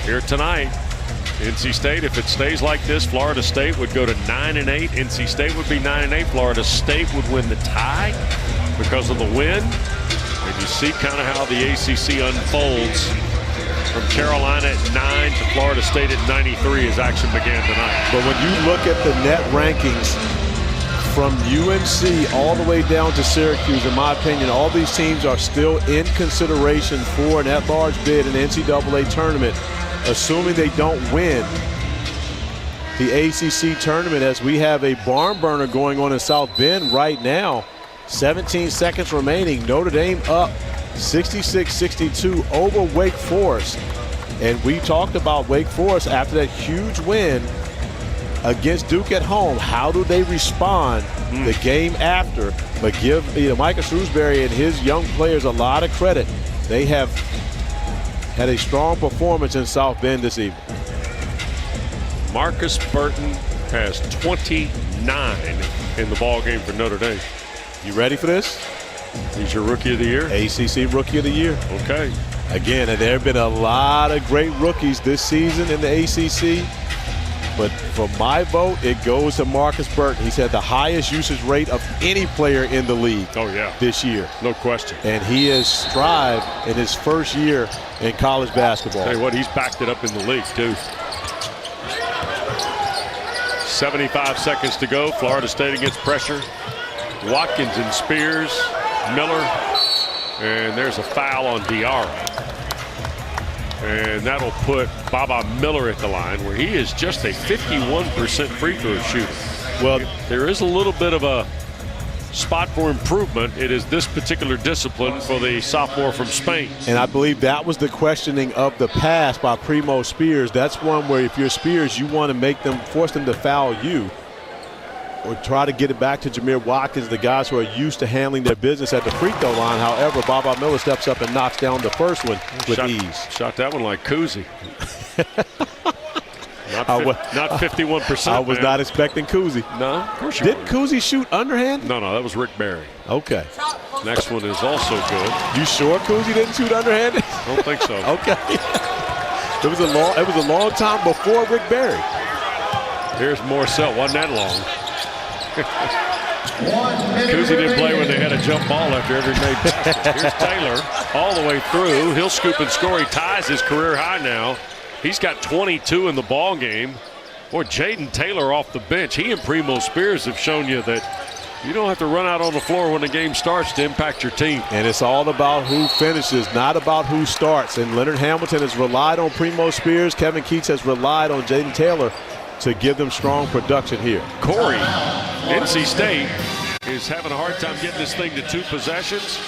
here tonight. NC State, if it stays like this, Florida State would go to 9-8. NC State would be 9-8. Florida State would win the tie because of the win. And you see kind of how the ACC unfolds from Carolina at 9 to Florida State at 93 as action began tonight. But when you look at the net rankings from UNC all the way down to Syracuse, in my opinion, all these teams are still in consideration for an at-large bid in the NCAA tournament, assuming they don't win the ACC tournament, as we have a barn burner going on in South Bend right now. 17 seconds remaining. Notre Dame up 66-62 over Wake Forest. And we talked about Wake Forest after that huge win against Duke at home. How do they respond the game after? But give Micah Shrewsbury and his young players a lot of credit. They have had a strong performance in South Bend this evening. Marcus Burton has 29 in the ball game for Notre Dame. You ready for this? He's your Rookie of the Year? ACC Rookie of the Year. Okay. Again, and there have been a lot of great rookies this season in the ACC. But for my vote, it goes to Marcus Burton. He's had the highest usage rate of any player in the league this year. No question. And he has strived in his first year in college basketball. Tell you what, he's backed it up in the league, too. 75 seconds to go. Florida State against pressure. Watkins and Spears, Miller, and there's a foul on Diarra. And that'll put Baba Miller at the line, where he is just a 51% free throw shooter. Well, there is a little bit of a spot for improvement. It is this particular discipline for the sophomore from Spain. And I believe that was the questioning of the pass by Primo Spears. That's one where if you're Spears, you want to force them to foul you, or try to get it back to Jameer Watkins, the guys who are used to handling their business at the free throw line. However, Baba Miller steps up and knocks down the first one with ease. Shot that one like Kuzi. Not 51%. I was not expecting Kuzi. No, of course you Didn't Kuzi shoot underhand? No, that was Rick Barry. Okay. Next one is also good. You sure Kuzi didn't shoot underhanded? I don't think so. Okay. It was a long time before Rick Barry. Here's Morcell. Wasn't that long. Kuzi didn't play when they had a jump ball after every made basket. Here's Taylor all the way through. He'll scoop and score. He ties his career high now. He's got 22 in the ball game. Boy, Jaden Taylor off the bench. He and Primo Spears have shown you that you don't have to run out on the floor when the game starts to impact your team. And it's all about who finishes, not about who starts. And Leonard Hamilton has relied on Primo Spears. Kevin Keats has relied on Jaden Taylor to give them strong production here. Corey, NC State is having a hard time getting this thing to 2 possessions.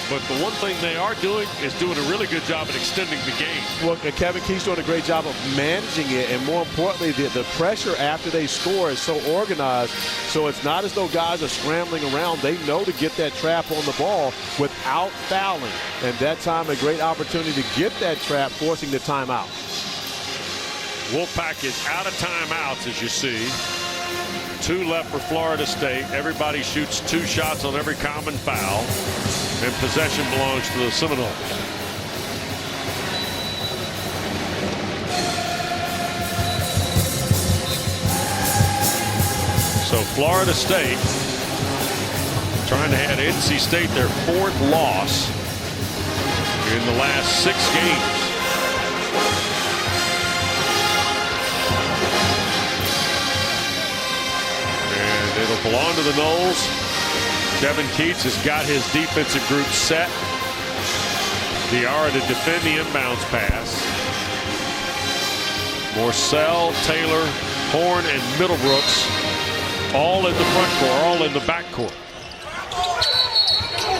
But the one thing they are doing is doing a really good job at extending the game. Well, Kevin Keats doing a great job of managing it, and more importantly, the pressure after they score is so organized, so it's not as though guys are scrambling around. They know to get that trap on the ball without fouling, and that time a great opportunity to get that trap, forcing the timeout. Wolfpack is out of timeouts, as you see. 2 left for Florida State. Everybody shoots 2 shots on every common foul. And possession belongs to the Seminoles. So Florida State trying to add NC State their 4th loss in the last 6 games. It'll belong to the Noles. Kevin Keats has got his defensive group set. Diarra to defend the inbounds pass. Morcell, Taylor, Horn, and Middlebrooks all in the front court, all in the back court.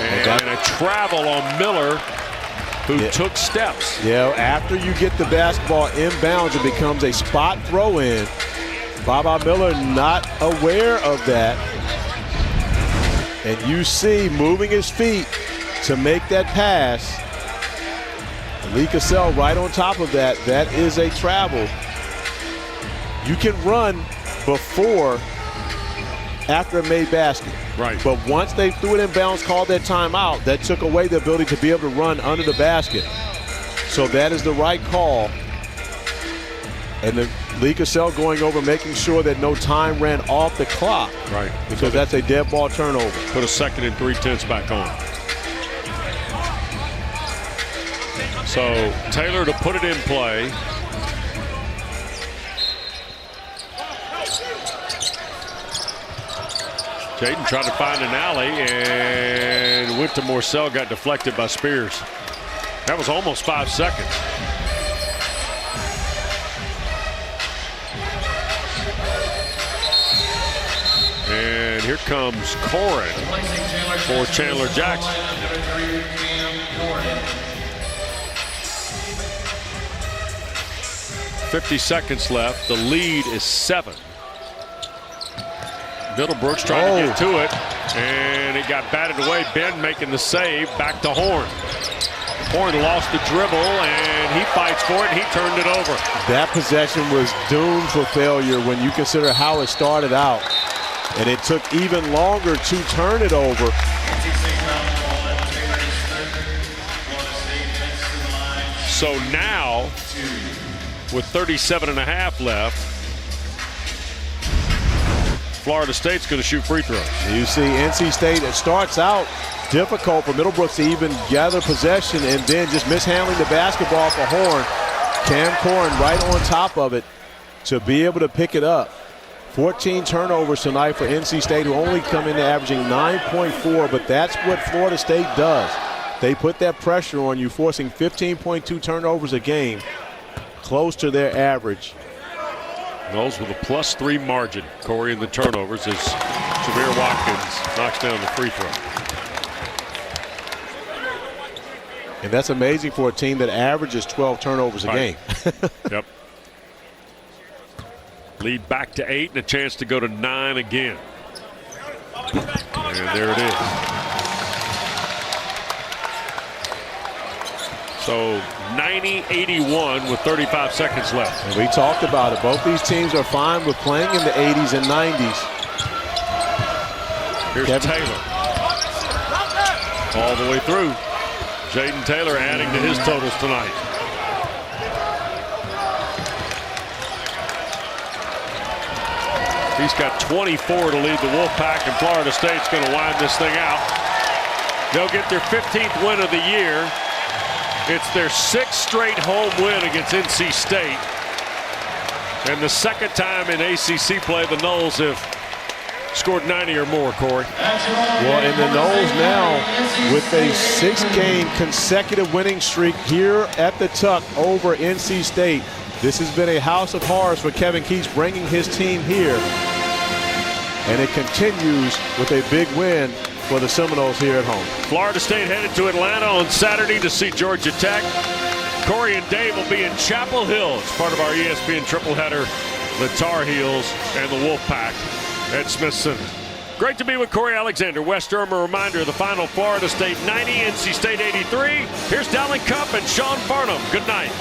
And a travel on Miller, who took steps. Yeah, after you get the basketball inbounds, it becomes a spot throw-in. Baba Miller not aware of that. And you see moving his feet to make that pass. Lee Cassell right on top of that. That is a travel. You can run before, after a made basket. Right. But once they threw it in bounds, called that timeout, that took away the ability to be able to run under the basket. So that is the right call. And the Lee Cassell going over, making sure that no time ran off the clock. Right. Because that's a dead ball turnover. Put a 2nd and 3/10 back on. So Taylor to put it in play. Jaden tried to find an alley and went to Morcell, got deflected by Spears. That was almost 5 seconds. And here comes Corin for Chandler Jackson. 50 seconds left. The lead is 7. Middlebrooks trying to get to it, and it got batted away. Ben making the save. Back to Horn. Horn lost the dribble, and he fights for it, and he turned it over. That possession was doomed for failure when you consider how it started out. And it took even longer to turn it over. So now, with 37.5 left, Florida State's going to shoot free throws. You see NC State, it starts out difficult for Middlebrooks to even gather possession, and then just mishandling the basketball for Horn. Cam Corin right on top of it to be able to pick it up. 14 turnovers tonight for NC State, who only come in averaging 9.4, but that's what Florida State does. They put that pressure on you, forcing 15.2 turnovers a game, close to their average. Knowles with a +3 margin. Corey in the turnovers as Jameer Watkins knocks down the free throw. And that's amazing for a team that averages 12 turnovers a game. Yep. Lead back to 8 and a chance to go to 9 again. And there it is. So 90-81 with 35 seconds left. And we talked about it. Both these teams are fine with playing in the 80s and 90s. Here's Taylor. All the way through. Jaden Taylor adding to his totals tonight. He's got 24 to lead the Wolfpack, and Florida State's going to wind this thing out. They'll get their 15th win of the year. It's their 6th straight home win against NC State. And the 2nd time in ACC play the Noles have scored 90 or more, Corey. Well, and the Noles now with a 6-game consecutive winning streak here at the Tuck over NC State. This has been a house of horrors for Kevin Keats, bringing his team here. And it continues with a big win for the Seminoles here at home. Florida State headed to Atlanta on Saturday to see Georgia Tech. Corey and Dave will be in Chapel Hill as part of our ESPN triple header. The Tar Heels and the Wolfpack at Smith Center. Great to be with Corey Alexander. West Durham, a reminder of the final: Florida State 90, NC State 83. Here's Dallin Cup and Sean Farnham. Good night.